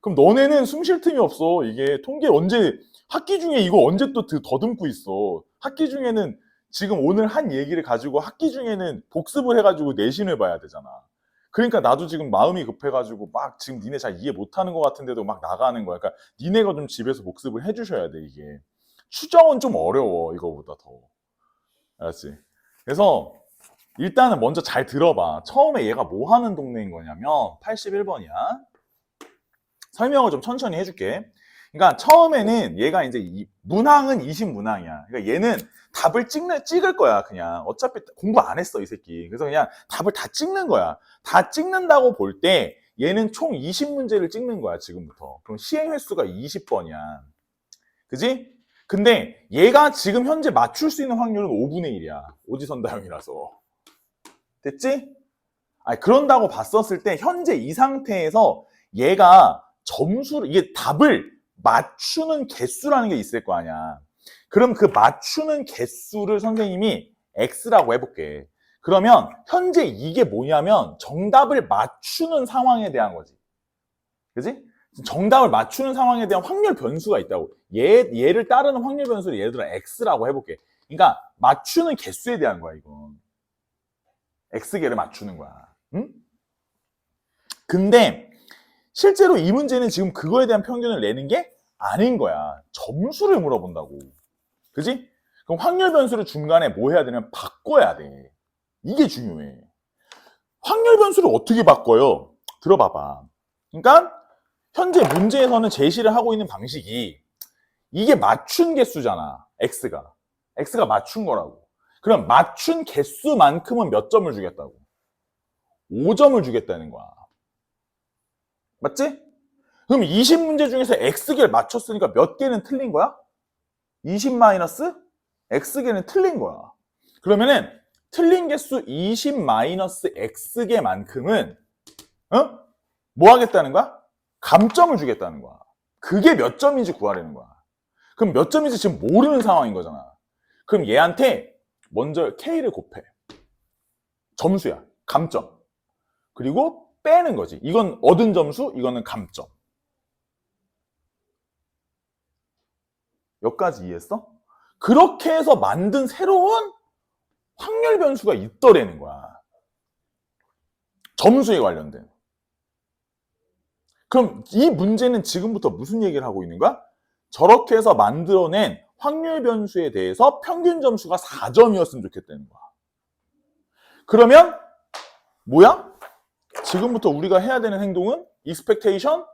Speaker 1: 그럼 너네는 숨 쉴 틈이 없어. 이게 통계 언제 학기 중에 이거 언제 또 더듬고 있어. 학기 중에는 지금 오늘 한 얘기를 가지고 학기 중에는 복습을 해가지고 내신을 봐야 되잖아. 그러니까 나도 지금 마음이 급해가지고 막 지금 니네 잘 이해 못하는 것 같은데도 막 나가는 거야. 그러니까 니네가 좀 집에서 복습을 해주셔야 돼. 이게 추정은 좀 어려워 이거보다 더. 알았지? 그래서 일단은 먼저 잘 들어봐. 처음에 얘가 뭐 하는 동네인 거냐면 81번이야. 설명을 좀 천천히 해줄게. 그러니까 처음에는 얘가 이제 문항은 20문항이야. 그러니까 얘는 답을 찍을 거야. 그냥 어차피 공부 안 했어 이 새끼. 그래서 그냥 답을 다 찍는 거야. 다 찍는다고 볼 때 얘는 총 20문제를 찍는 거야, 지금부터. 그럼 시행 횟수가 20번이야. 그지? 근데 얘가 지금 현재 맞출 수 있는 확률은 5분의 1이야. 오지선다형이라서. 됐지? 아니, 그런다고 봤었을 때 현재 이 상태에서 얘가 점수를, 이게 답을 맞추는 개수라는 게 있을 거 아니야. 그럼 그 맞추는 개수를 선생님이 X라고 해볼게. 그러면 현재 이게 뭐냐면 정답을 맞추는 상황에 대한 거지. 그지? 정답을 맞추는 상황에 대한 확률 변수가 있다고. 얘를 따르는 확률 변수를 예를 들어 X라고 해볼게. 그러니까 맞추는 개수에 대한 거야, 이건. X개를 맞추는 거야. 응? 근데 실제로 이 문제는 지금 그거에 대한 평균을 내는 게 아닌 거야. 점수를 물어본다고. 그지? 그럼 확률 변수를 중간에 뭐 해야 되냐면 바꿔야 돼. 이게 중요해. 확률 변수를 어떻게 바꿔요? 들어봐봐. 그러니까 현재 문제에서는 제시를 하고 있는 방식이 이게 맞춘 개수잖아. X가 맞춘 거라고. 그럼 맞춘 개수만큼은 몇 점을 주겠다고? 5점을 주겠다는 거야. 맞지? 그럼 20문제 중에서 X개를 맞췄으니까 몇 개는 틀린 거야? 20 마이너스 X개는 틀린 거야. 그러면은 틀린 개수 20 마이너스 X개만큼은 뭐 하겠다는 거야? 감점을 주겠다는 거야. 그게 몇 점인지 구하려는 거야. 그럼 몇 점인지 지금 모르는 상황인 거잖아. 그럼 얘한테 먼저 K를 곱해. 점수야. 감점. 그리고 빼는 거지. 이건 얻은 점수, 이거는 감점. 여기까지 이해했어? 그렇게 해서 만든 새로운 확률 변수가 있더라는 거야. 점수에 관련된. 그럼 이 문제는 지금부터 무슨 얘기를 하고 있는 거야? 저렇게 해서 만들어낸 확률 변수에 대해서 평균 점수가 4점이었으면 좋겠다는 거야. 그러면 뭐야? 지금부터 우리가 해야 되는 행동은 expectation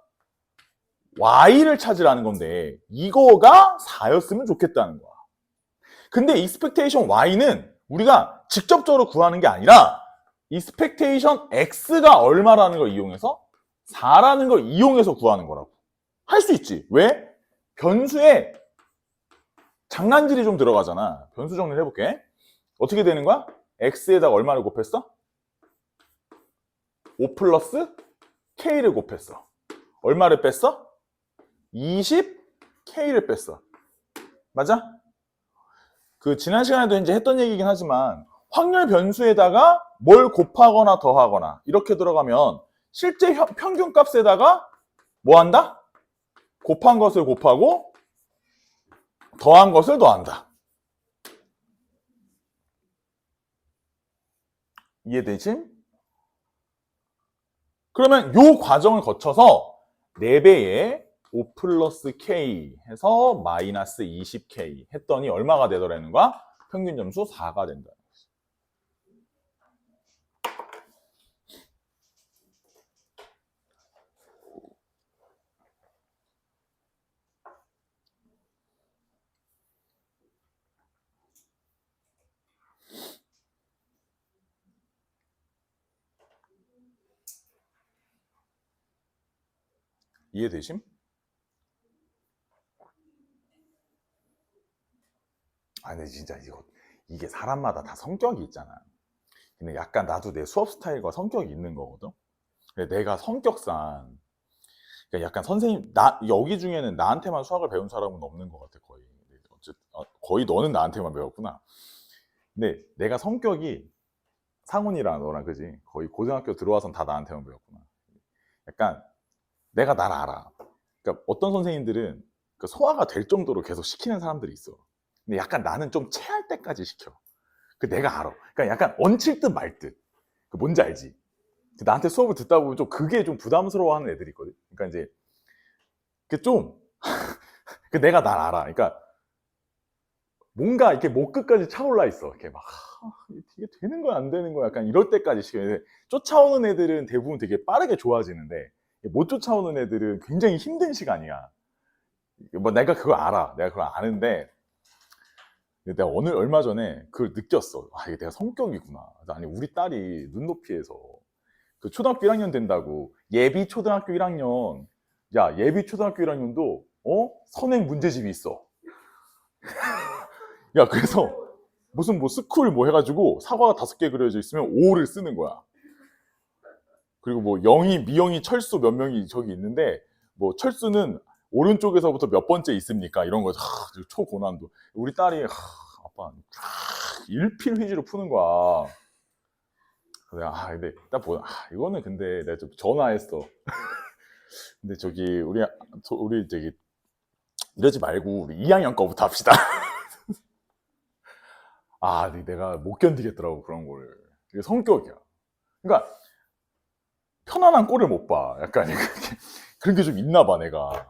Speaker 1: y를 찾으라는 건데 이거가 4였으면 좋겠다는 거야. 근데 expectation y는 우리가 직접적으로 구하는 게 아니라 expectation x가 얼마라는 걸 이용해서 4라는 걸 이용해서 구하는 거라고. 할 수 있지. 왜? 변수에 장난질이 좀 들어가잖아. 변수 정리를 해볼게. 어떻게 되는 거야? x에다가 얼마를 곱했어? 5 플러스 k를 곱했어. 얼마를 뺐어? 20k를 뺐어. 맞아? 그 지난 시간에도 이제 했던 얘기긴 하지만 확률 변수에다가 뭘 곱하거나 더하거나 이렇게 들어가면 실제 평균 값에다가 뭐 한다? 곱한 것을 곱하고 더한 것을 더한다. 이해되지? 그러면 요 과정을 거쳐서 4배에 5 플러스 K 해서 마이너스 20K 했더니 얼마가 되더라는 거야? 평균 점수 4가 된다. 이해되심? 아, 근데 진짜 이게 사람마다 다 성격이 있잖아. 근데 약간 나도 내 수업 스타일과 성격이 있는 거거든. 근데 내가 성격상 그러니까 약간 선생님 여기 중에는 나한테만 수학을 배운 사람은 없는 것 같아 거의. 거의 너는 나한테만 배웠구나. 근데 내가 성격이 상훈이랑 너랑 그지? 거의 고등학교 들어와선 다 나한테만 배웠구나. 약간 내가 날 알아. 그러니까 어떤 선생님들은 그 소화가 될 정도로 계속 시키는 사람들이 있어. 근데 약간 나는 좀 체할 때까지 시켜. 그 내가 알아. 그러니까 약간 얹힐 듯 말 듯. 그 뭔지 알지? 나한테 수업을 듣다 보면 좀 그게 좀 부담스러워하는 애들이 있거든. 그러니까 이제 그 좀 그 내가 날 알아. 그러니까 뭔가 이렇게 목 끝까지 차올라 있어. 이렇게 막 이게 되는 거야 안 되는 거야 약간 이럴 때까지 시켜요. 쫓아오는 애들은 대부분 되게 빠르게 좋아지는데 못 쫓아오는 애들은 굉장히 힘든 시간이야. 뭐 내가 그걸 알아. 내가 그걸 아는데 내가 얼마 전에 그걸 느꼈어. 아, 이게 내가 성격이구나. 아니 우리 딸이 눈높이에서 그 초등학교 1학년 된다고. 예비 초등학교 1학년. 야, 예비 초등학교 1학년도 선행 문제집이 있어. 야, 그래서 무슨 뭐 스쿨 뭐 해가지고 사과가 5개 그려져 있으면 5를 쓰는 거야. 그리고 뭐 영희, 미영이, 철수 몇 명이 저기 있는데 뭐 철수는 오른쪽에서부터 몇 번째 있습니까? 이런 거 초고난도. 우리 딸이 아빠 일필휘지로 푸는 거야. 그래, 근데 딱 보다 이거는 근데 내가 좀 전화했어. 근데 저기 우리 저기 이러지 말고 우리 2학년 거부터 합시다. 내가 못 견디겠더라고 그런 거를. 이게 성격이야. 그러니까 편안한 꼴을 못 봐. 약간 그런 게 좀 있나 봐 내가.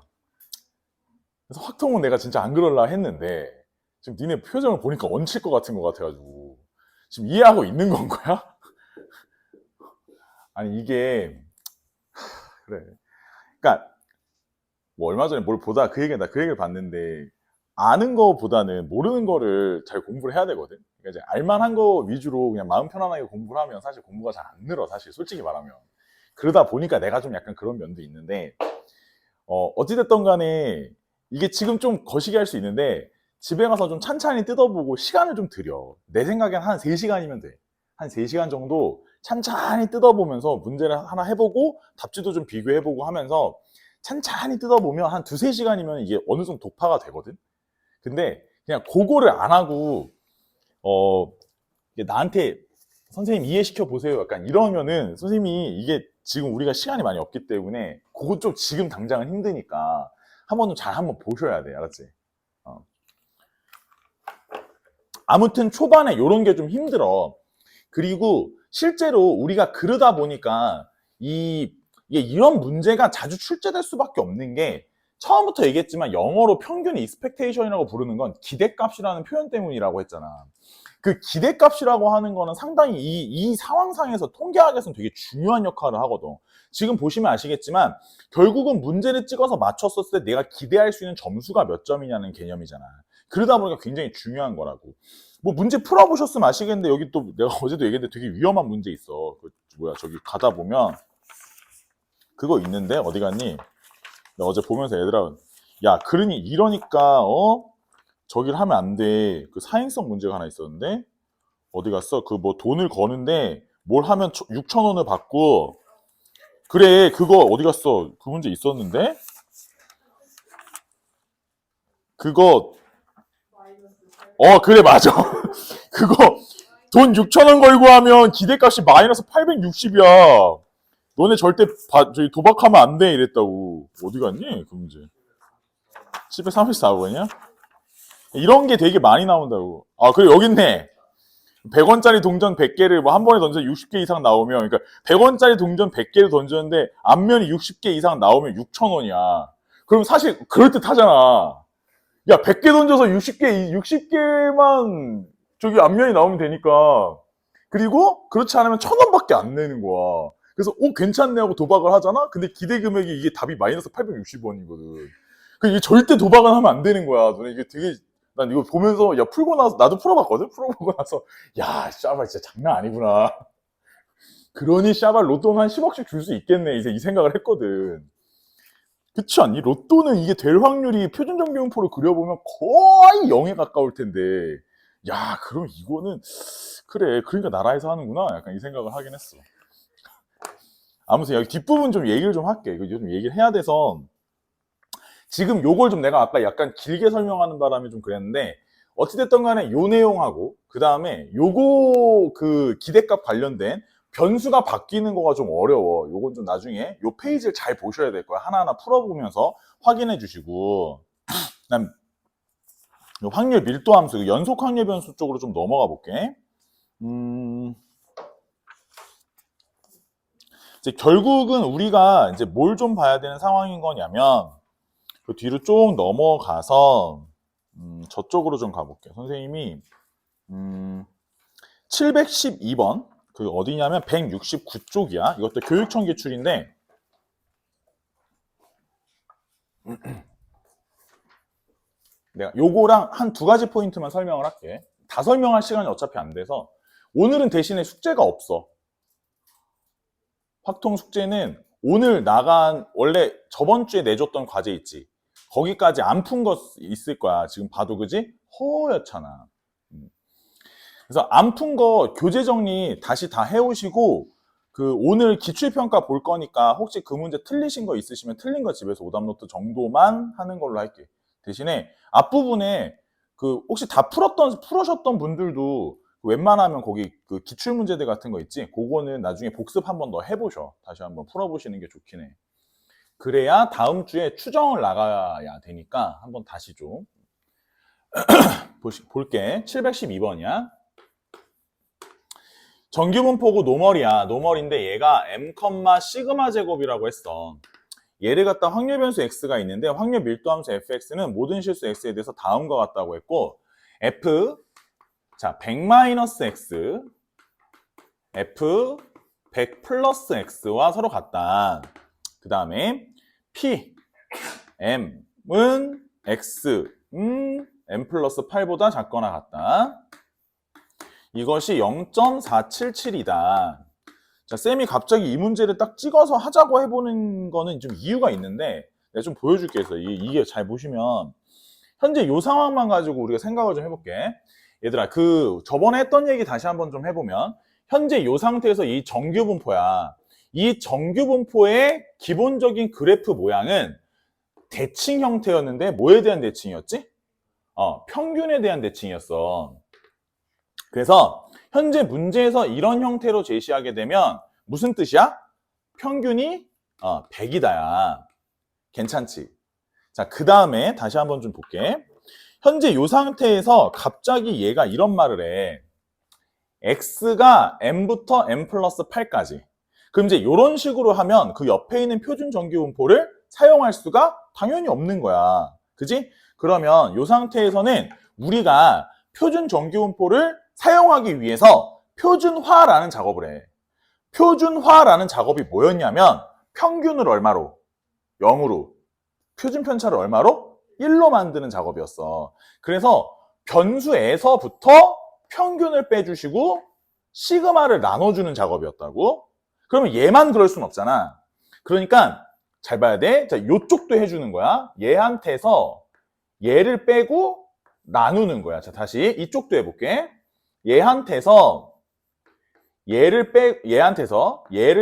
Speaker 1: 그래서 확통은 내가 진짜 안 그럴라 했는데 지금 니네 표정을 보니까 얹힐 것 같은 것 같아가지고 지금 이해하고 있는 건 거야? 아니 이게 그래. 그러니까 뭐 얼마 전에 뭘 보다 그 얘기를 봤는데 아는 거보다는 모르는 거를 잘 공부를 해야 되거든. 그러니까 이제 알만한 거 위주로 그냥 마음 편안하게 공부를 하면 사실 공부가 잘 안 늘어. 사실 솔직히 말하면. 그러다 보니까 내가 좀 약간 그런 면도 있는데 어찌됐든 간에 이게 지금 좀 거시기 할 수 있는데 집에 가서 좀 찬찬히 뜯어보고 시간을 좀 들여. 내 생각엔 한 3시간이면 돼. 한 3시간 정도 찬찬히 뜯어보면서 문제를 하나 해보고 답지도 좀 비교해보고 하면서 찬찬히 뜯어보면 한 2-3시간이면 이게 어느 정도 독파가 되거든. 근데 그냥 그거를 안 하고 나한테 선생님 이해시켜 보세요 약간 이러면은 선생님이 이게 지금 우리가 시간이 많이 없기 때문에 그거 좀 지금 당장은 힘드니까 한번 보셔야 돼. 알았지? 아무튼 초반에 이런 게 좀 힘들어. 그리고 실제로 우리가 그러다 보니까 이게 이런 문제가 자주 출제될 수밖에 없는 게 처음부터 얘기했지만 영어로 평균 expectation이라고 부르는 건 기대값이라는 표현 때문이라고 했잖아. 그 기대값이라고 하는 거는 상당히 이 상황상에서 통계학에서는 되게 중요한 역할을 하거든. 지금 보시면 아시겠지만 결국은 문제를 찍어서 맞췄었을 때 내가 기대할 수 있는 점수가 몇 점이냐는 개념이잖아. 그러다 보니까 굉장히 중요한 거라고. 뭐 문제 풀어보셨으면 아시겠는데 여기 또 내가 어제도 얘기했는데 되게 위험한 문제 있어. 저기 가다 보면 그거 있는데 어디 갔니? 내가 어제 보면서 얘들아, 야 그러니 이러니까 저기를 하면 안 돼. 그 사행성 문제가 하나 있었는데 어디 갔어? 그 뭐 돈을 거는데 뭘 하면 6,000원을 받고 그래 그거 어디 갔어? 그 문제 있었는데 그거 그래 맞아. 그거 돈 6,000원 걸고 하면 기대값이 마이너스 860이야. 너네 절대 저기 도박하면 안 돼 이랬다고. 어디 갔니? 그 문제. 734번이야? 이런 게 되게 많이 나온다고. 그래 여기 있네. 100원짜리 동전 100개를 뭐 한 번에 던져 60개 이상 나오면 그러니까 100원짜리 동전 100개를 던졌는데 앞면이 60개 이상 나오면 6,000원이야. 그럼 사실 그럴듯 하잖아. 야 100개 던져서 60개만 저기 앞면이 나오면 되니까. 그리고 그렇지 않으면 1,000원밖에 안 내는 거야. 그래서 괜찮네 하고 도박을 하잖아. 근데 기대 금액이 이게 답이 마이너스 860원이거든. 이게 절대 도박은 하면 안 되는 거야. 너네 이게 되게 난 이거 보면서 풀고 나서 나도 풀어봤거든. 풀어보고 나서 야 샤발 진짜 장난 아니구나. 그러니 샤발 로또는 한 10억씩 줄 수 있겠네 이제 이 생각을 했거든. 그렇지 않니? 로또는 이게 될 확률이 표준정기분포를 그려보면 거의 0에 가까울 텐데 야 그럼 이거는 그래 그러니까 나라에서 하는구나 약간 이 생각을 하긴 했어. 아무튼 여기 뒷부분 좀 얘기를 좀 할게. 이거 좀 얘기를 해야 돼서 지금 요걸 좀 내가 아까 약간 길게 설명하는 바람에 좀 그랬는데 어찌됐든 간에 요 내용하고 그 다음에 요거 그 기대값 관련된 변수가 바뀌는 거가 좀 어려워. 요건 좀 나중에 요 페이지를 잘 보셔야 될 거야. 하나하나 풀어보면서 확인해 주시고 그다음 요 확률 밀도 함수, 연속 확률 변수 쪽으로 좀 넘어가 볼게. 이제 결국은 우리가 이제 뭘 좀 봐야 되는 상황인 거냐면 그 뒤로 쭉 넘어가서 저쪽으로 좀 가볼게요. 선생님이 712번 그 어디냐면 169쪽이야. 이것도 교육청 기출인데 내가 요거랑 한 2가지 포인트만 설명을 할게. 다 설명할 시간이 어차피 안 돼서 오늘은 대신에 숙제가 없어. 확통 숙제는 오늘 나간, 원래 저번 주에 내줬던 과제 있지? 거기까지 안 푼 거 있을 거야. 지금 봐도, 그지? 허옇잖아. 그래서 안 푼 거 교재 정리 다시 다 해오시고, 오늘 기출평가 볼 거니까 혹시 그 문제 틀리신 거 있으시면 틀린 거 집에서 오답노트 정도만 하는 걸로 할게. 대신에 앞부분에 혹시 다 풀으셨던 분들도 웬만하면 거기 기출 문제들 같은 거 있지? 그거는 나중에 복습 한 번 더 해보셔. 다시 한번 풀어보시는 게 좋긴 해. 그래야 다음 주에 추정을 나가야 되니까 한번 다시 좀 볼게. 712번이야. 정규분포고 노멀이야. 노멀인데 얘가 m, 시그마 제곱이라고 했어. 얘를 갖다 확률 변수 x가 있는데 확률 밀도함수 fx는 모든 실수 x에 대해서 다음과 같다고 했고 f, 자, 100-x, f, 100 플러스 x와 서로 같다. 그 다음에 p, m은 x, m 플러스 8보다 작거나 같다. 이것이 0.477이다. 자, 쌤이 갑자기 이 문제를 딱 찍어서 하자고 해보는 거는 좀 이유가 있는데 내가 좀 보여줄게 해서 이게 잘 보시면 현재 이 상황만 가지고 우리가 생각을 좀 해볼게. 얘들아, 저번에 했던 얘기 다시 한번 좀 해보면 현재 이 상태에서 이 정규분포야. 이 정규분포의 기본적인 그래프 모양은 대칭 형태였는데 뭐에 대한 대칭이었지? 평균에 대한 대칭이었어. 그래서 현재 문제에서 이런 형태로 제시하게 되면 무슨 뜻이야? 평균이 100이다야. 괜찮지? 자, 그 다음에 다시 한번 좀 볼게. 현재 이 상태에서 갑자기 얘가 이런 말을 해. x가 m부터 m 플러스 8까지. 그럼 이제 이런 식으로 하면 그 옆에 있는 표준 정규분포를 사용할 수가 당연히 없는 거야. 그지? 그러면 이 상태에서는 우리가 표준 정규분포를 사용하기 위해서 표준화라는 작업을 해. 표준화라는 작업이 뭐였냐면 평균을 얼마로? 0으로. 표준 편차를 얼마로? 1로 만드는 작업이었어. 그래서 변수에서부터 평균을 빼주시고 시그마를 나눠주는 작업이었다고? 그러면 얘만 그럴 순 없잖아. 그러니까 잘 봐야 돼. 자, 요쪽도 해주는 거야. 얘한테서 얘를 빼고 나누는 거야. 자, 다시 이쪽도 해볼게. 얘한테서 얘를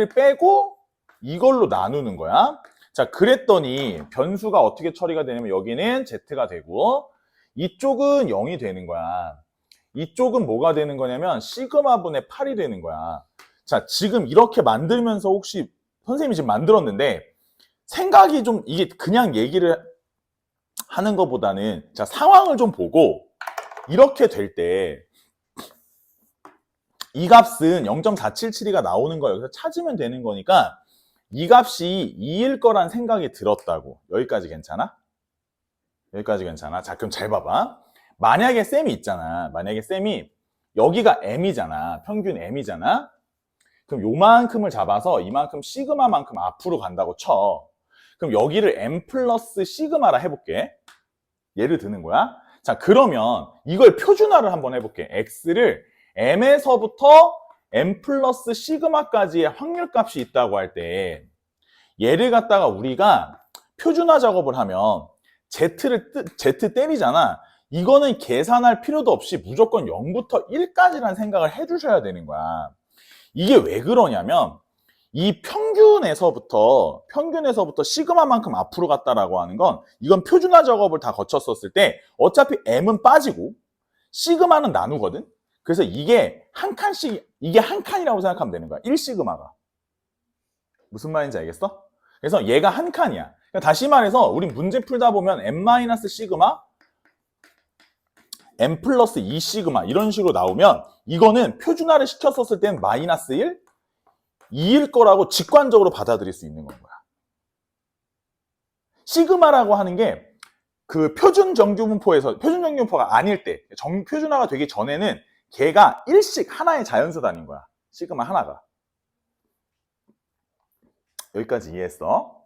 Speaker 1: 빼고 이걸로 나누는 거야. 자, 그랬더니 변수가 어떻게 처리가 되냐면 여기는 z가 되고 이쪽은 0이 되는 거야. 이쪽은 뭐가 되는 거냐면 시그마분의 8이 되는 거야. 자, 지금 이렇게 만들면서 혹시 선생님이 지금 만들었는데 생각이 좀 이게 그냥 얘기를 하는 것보다는 자, 상황을 좀 보고 이렇게 될 때 이 값은 0.477이가 나오는 거 여기서 찾으면 되는 거니까 이 값이 2일 거란 생각이 들었다고. 여기까지 괜찮아? 여기까지 괜찮아? 자, 그럼 잘 봐봐. 만약에 쌤이 있잖아. 만약에 쌤이 여기가 m이잖아. 평균 m이잖아. 그럼 요만큼을 잡아서 이만큼 시그마만큼 앞으로 간다고 쳐. 그럼 여기를 m 플러스 시그마라 해볼게. 예를 드는 거야. 자, 그러면 이걸 표준화를 한번 해볼게. x를 m에서부터 m 플러스 시그마까지의 확률값이 있다고 할 때 얘를 갖다가 우리가 표준화 작업을 하면 z 때리잖아. 이거는 계산할 필요도 없이 무조건 0부터 1까지라는 생각을 해주셔야 되는 거야. 이게 왜 그러냐면 이 평균에서부터 시그마만큼 앞으로 갔다라고 하는 건 이건 표준화 작업을 다 거쳤었을 때 어차피 m은 빠지고 시그마는 나누거든. 그래서 이게 한 칸씩, 이게 한 칸이라고 생각하면 되는 거야. 1시그마가. 무슨 말인지 알겠어? 그래서 얘가 한 칸이야. 그러니까 다시 말해서 우리 문제 풀다 보면 m-시그마, m 플러스 2시그마 이런 식으로 나오면 이거는 표준화를 시켰었을 땐 마이너스 1, 2일 거라고 직관적으로 받아들일 수 있는 건 거야. 시그마라고 하는 게 표준 정규분포가 아닐 때, 표준화가 되기 전에는 걔가 일씩 하나의 자연수 단위인 거야. 시그마 하나가. 여기까지 이해했어?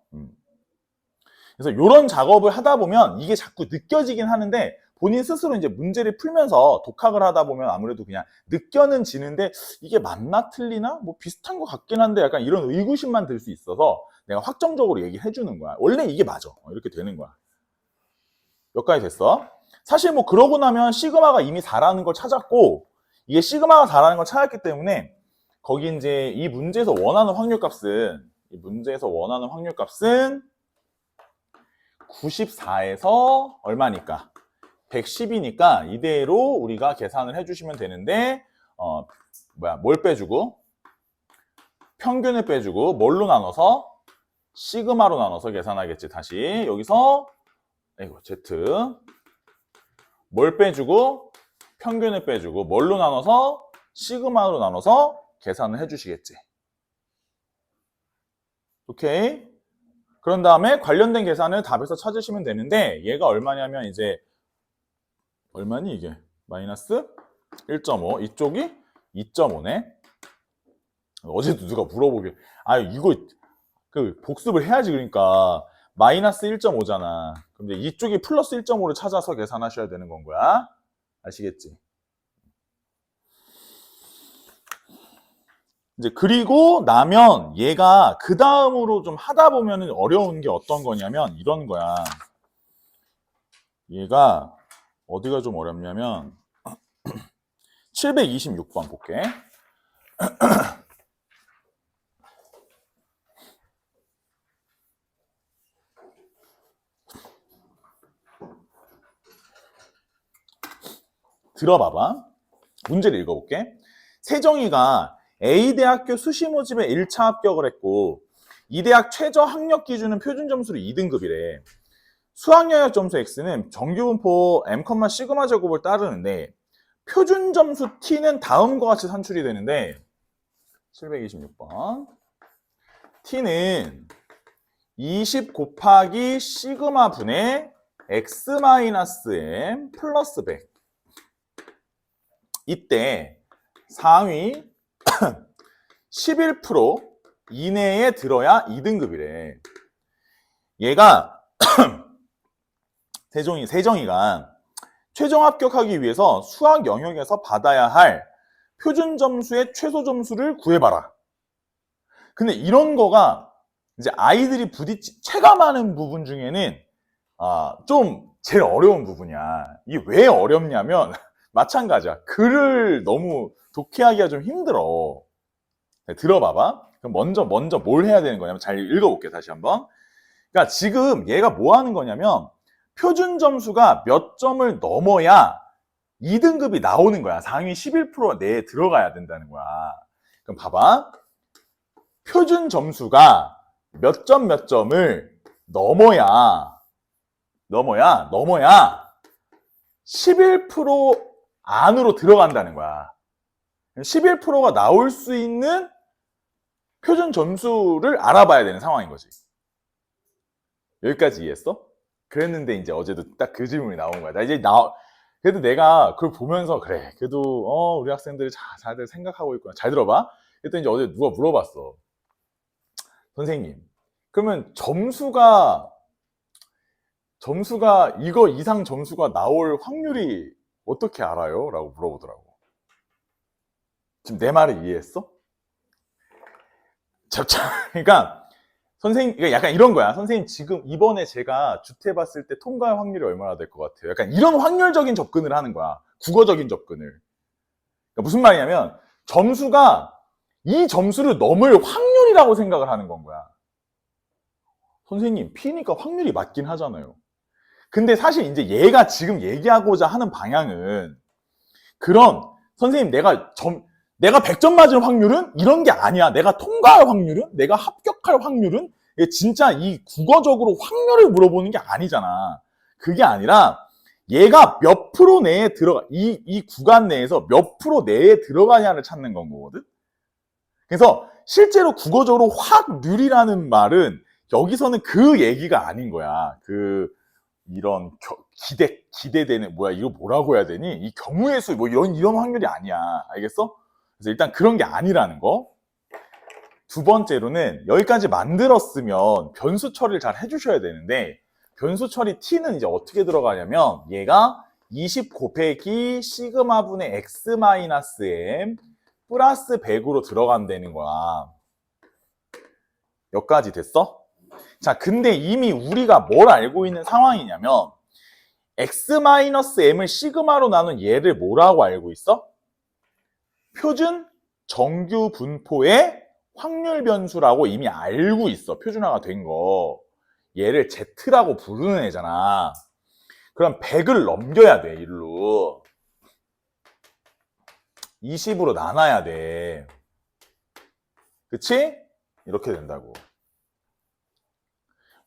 Speaker 1: 그래서 이런 작업을 하다 보면 이게 자꾸 느껴지긴 하는데 본인 스스로 이제 문제를 풀면서 독학을 하다 보면 아무래도 그냥 느껴는 지는데 이게 맞나 틀리나 뭐 비슷한 것 같긴 한데 약간 이런 의구심만 들 수 있어서 내가 확정적으로 얘기해 주는 거야. 원래 이게 맞아. 이렇게 되는 거야. 여기까지 됐어. 사실 뭐 그러고 나면 시그마가 이미 4라는 걸 찾았고 이게 시그마가 4라는 걸 찾았기 때문에 거기 이제 이 문제에서 원하는 확률값은 94에서 얼마니까? 110이니까 이대로 우리가 계산을 해주시면 되는데 뭘 빼주고 평균을 빼주고 뭘로 나눠서 시그마로 나눠서 계산하겠지. 다시 여기서 Z 뭘 빼주고 평균을 빼주고 뭘로 나눠서 시그마로 나눠서 계산을 해주시겠지. 오케이. 그런 다음에 관련된 계산을 답에서 찾으시면 되는데 얘가 얼마냐면 이제 얼마니 이게? 마이너스 1.5 이쪽이 2.5네. 어제도 누가 물어보길 이거 그 복습을 해야지. 그러니까 마이너스 1.5잖아. 근데 이쪽이 플러스 1.5를 찾아서 계산하셔야 되는 건 거야. 아시겠지? 이제 그리고 나면 얘가 그 다음으로 좀 하다 보면 어려운 게 어떤 거냐면 이런 거야. 얘가 어디가 좀 어렵냐면 726번 볼게. 들어봐봐. 문제를 읽어볼게. 세정이가 A대학교 수시 모집에 1차 합격을 했고 이 대학 최저 학력 기준은 표준 점수로 2등급이래. 수학 영역 점수 X는 정규분포 M, 시그마 제곱을 따르는데 표준 점수 T는 다음과 같이 산출이 되는데 726번 T는 20 곱하기 시그마 분의 X-M 플러스 100. 이때 상위 11% 이내에 들어야 2등급이래. 얘가 세정이가 최종 합격하기 위해서 수학 영역에서 받아야 할 표준 점수의 최소 점수를 구해봐라. 근데 이런 거가 이제 아이들이 체감하는 부분 중에는 좀 제일 어려운 부분이야. 이게 왜 어렵냐면 마찬가지야. 글을 너무 독해하기가 좀 힘들어. 들어봐봐. 그럼 먼저 뭘 해야 되는 거냐면 잘 읽어볼게 다시 한번. 그러니까 지금 얘가 뭐 하는 거냐면 표준 점수가 몇 점을 넘어야 2등급이 나오는 거야. 상위 11% 내에 들어가야 된다는 거야. 그럼 봐봐. 표준 점수가 몇 점을 넘어야 11% 안으로 들어간다는 거야. 11%가 나올 수 있는 표준 점수를 알아봐야 되는 상황인 거지. 여기까지 이해했어? 그랬는데 이제 어제도 딱 그 질문이 나온 거야. 그래도 내가 그걸 보면서 그래. 그래도 우리 학생들이 잘들 생각하고 있구나. 잘 들어봐. 그랬더니 이제 어제 누가 물어봤어. 선생님, 그러면 점수가 이거 이상 점수가 나올 확률이 어떻게 알아요? 라고 물어보더라고. 지금 내 말을 이해했어? 그러니까 선생님, 약간 이런 거야. 선생님, 지금 이번에 제가 주태 봤을 때 통과할 확률이 얼마나 될 것 같아요? 약간 이런 확률적인 접근을 하는 거야. 국어적인 접근을. 그러니까 무슨 말이냐면 점수가 이 점수를 넘을 확률이라고 생각을 하는 건 거야. 선생님, P니까 확률이 맞긴 하잖아요. 근데 사실 이제 얘가 지금 얘기하고자 하는 방향은 그런 선생님 내가 100점 맞을 확률은 이런 게 아니야. 내가 통과할 확률은, 내가 합격할 확률은 진짜 이 국어적으로 확률을 물어보는 게 아니잖아. 그게 아니라 얘가 몇 프로 내에 이 구간 내에서 몇 프로 내에 들어가냐를 찾는 건 거거든. 그래서 실제로 국어적으로 확률이라는 말은 여기서는 그 얘기가 아닌 거야. 이런 기대되는 이거 뭐라고 해야 되니? 이 경우의 수 이런 확률이 아니야. 알겠어? 그래서 일단 그런 게 아니라는 거. 두 번째로는 여기까지 만들었으면 변수 처리를 잘 해주셔야 되는데 변수 처리 T는 이제 어떻게 들어가냐면 얘가 20 곱하기 시그마분의 x 마이너스 m 플러스 100으로 들어간다는 거야. 여기까지 됐어? 자, 근데 이미 우리가 뭘 알고 있는 상황이냐면 x-m을 시그마로 나눈 얘를 뭐라고 알고 있어? 표준 정규 분포의 확률 변수라고 이미 알고 있어. 표준화가 된 거. 얘를 Z라고 부르는 애잖아. 그럼 100을 넘겨야 돼, 일로. 20으로 나눠야 돼. 그치? 이렇게 된다고.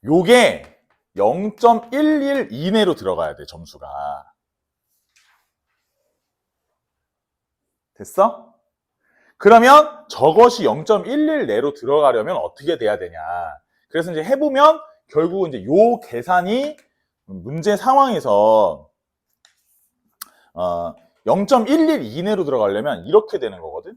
Speaker 1: 요게 0.11 이내로 들어가야 돼, 점수가. 됐어? 그러면 저것이 0.11 내로 들어가려면 어떻게 돼야 되냐. 그래서 이제 해보면 결국 이제 요 계산이 문제 상황에서 0.11 이내로 들어가려면 이렇게 되는 거거든.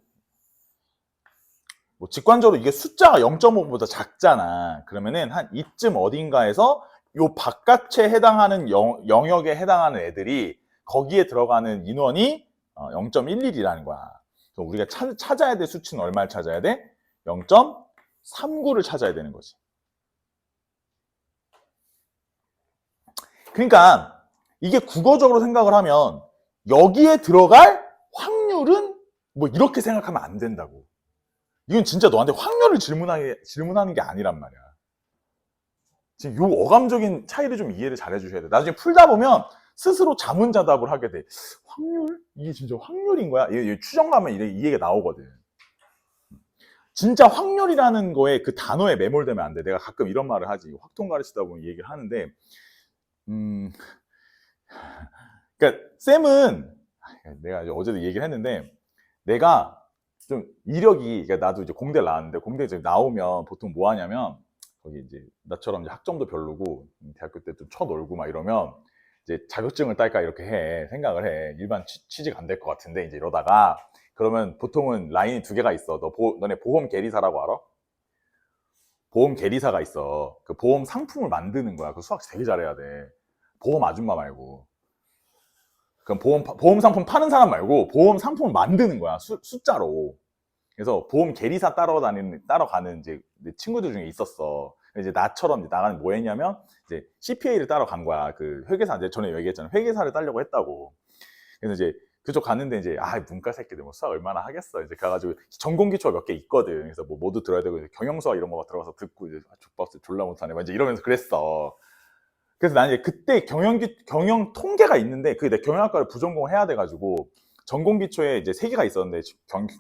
Speaker 1: 뭐 직관적으로 이게 숫자가 0.5보다 작잖아. 그러면은 한 이쯤 어딘가에서 요 바깥에 해당하는 영역에 해당하는 애들이 거기에 들어가는 인원이 0.11이라는 거야. 우리가 찾아야 될 수치는 얼마를 찾아야 돼? 0.39를 찾아야 되는 거지. 그러니까 이게 국어적으로 생각을 하면 여기에 들어갈 확률은 뭐 이렇게 생각하면 안 된다고. 이건 진짜 너한테 확률을 질문하는 게 아니란 말이야. 지금 요 어감적인 차이를 좀 이해를 잘 해주셔야 돼. 나중에 풀다 보면 스스로 자문자답을 하게 돼. 확률? 이게 진짜 확률인 거야? 이게 추정하면 이해가 나오거든. 진짜 확률이라는 거에 그 단어에 매몰되면 안 돼. 내가 가끔 이런 말을 하지. 확통 가르치다 보면 얘기를 하는데, 그러니까 쌤은 내가 어제도 얘기를 했는데, 내가 좀 이력이, 그러니까 나도 이제 공대를 나왔는데 공대 이제 나오면 보통 뭐 하냐면 거기 이제 나처럼 이제 학점도 별로고 대학교 때 좀 쳐놀고 막 이러면 이제 자격증을 딸까 이렇게 생각을 해. 일반 취직 안 될 것 같은데 이제 이러다가 그러면 보통은 라인이 두 개가 있어. 너네 보험 계리사라고 알아? 보험 계리사가 있어. 그 보험 상품을 만드는 거야. 그 수학 되게 잘해야 돼. 보험 아줌마 말고. 그럼 보험 상품 파는 사람 말고 보험 상품을 만드는 거야. 숫자로. 그래서 보험 계리사 따라가는 이제 내 친구들 중에 있었어. 이제 나처럼 이제 나가는 뭐 했냐면 이제 CPA를 따러 간 거야. 그 회계사 이제 전에 얘기했잖아. 회계사를 따려고 했다고. 그래서 이제 그쪽 갔는데 이제 문과 새끼들 뭐 수학 얼마나 하겠어. 이제 가가지고 전공 기초가 몇 개 있거든. 그래서 뭐 모두 들어야 되고 경영수학 이런 거 들어가서 듣고 이제 족밥스 졸라 못하네. 막 이제 이러면서 그랬어. 그래서 나는 이제 그때 경영 통계가 있는데 그게 내 경영학과를 부전공 해야 돼가지고 전공 기초에 이제 세 개가 있었는데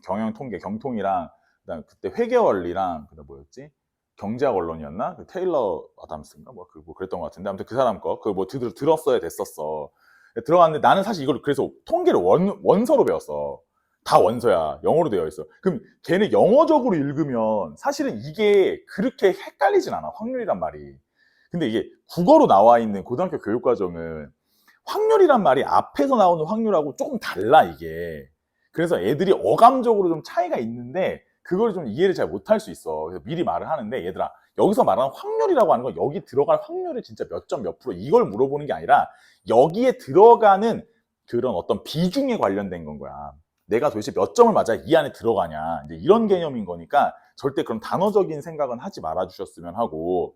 Speaker 1: 경영 통계 경통이랑 그다음 그때 회계원리랑 그다음 뭐였지 경제학 언론이었나 그 테일러 아담스인가 뭐 그랬던 것 같은데 아무튼 그 사람 거 그거 뭐 들었어야 됐었어. 들어갔는데 나는 사실 이걸 그래서 통계를 원서로 배웠어. 다 원서야. 영어로 되어 있어. 그럼 걔네 영어적으로 읽으면 사실은 이게 그렇게 헷갈리진 않아. 확률이란 말이. 근데 이게 국어로 나와 있는 고등학교 교육과정은 확률이란 말이 앞에서 나오는 확률하고 조금 달라 이게. 그래서 애들이 어감적으로 좀 차이가 있는데 그걸 좀 이해를 잘 못할 수 있어. 그래서 미리 말을 하는데 얘들아 여기서 말하는 확률이라고 하는 건 여기 들어갈 확률이 진짜 몇 점 몇 프로 이걸 물어보는 게 아니라 여기에 들어가는 그런 어떤 비중에 관련된 건 거야. 내가 도대체 몇 점을 맞아야 이 안에 들어가냐 이제 이런 개념인 거니까 절대 그런 단어적인 생각은 하지 말아 주셨으면 하고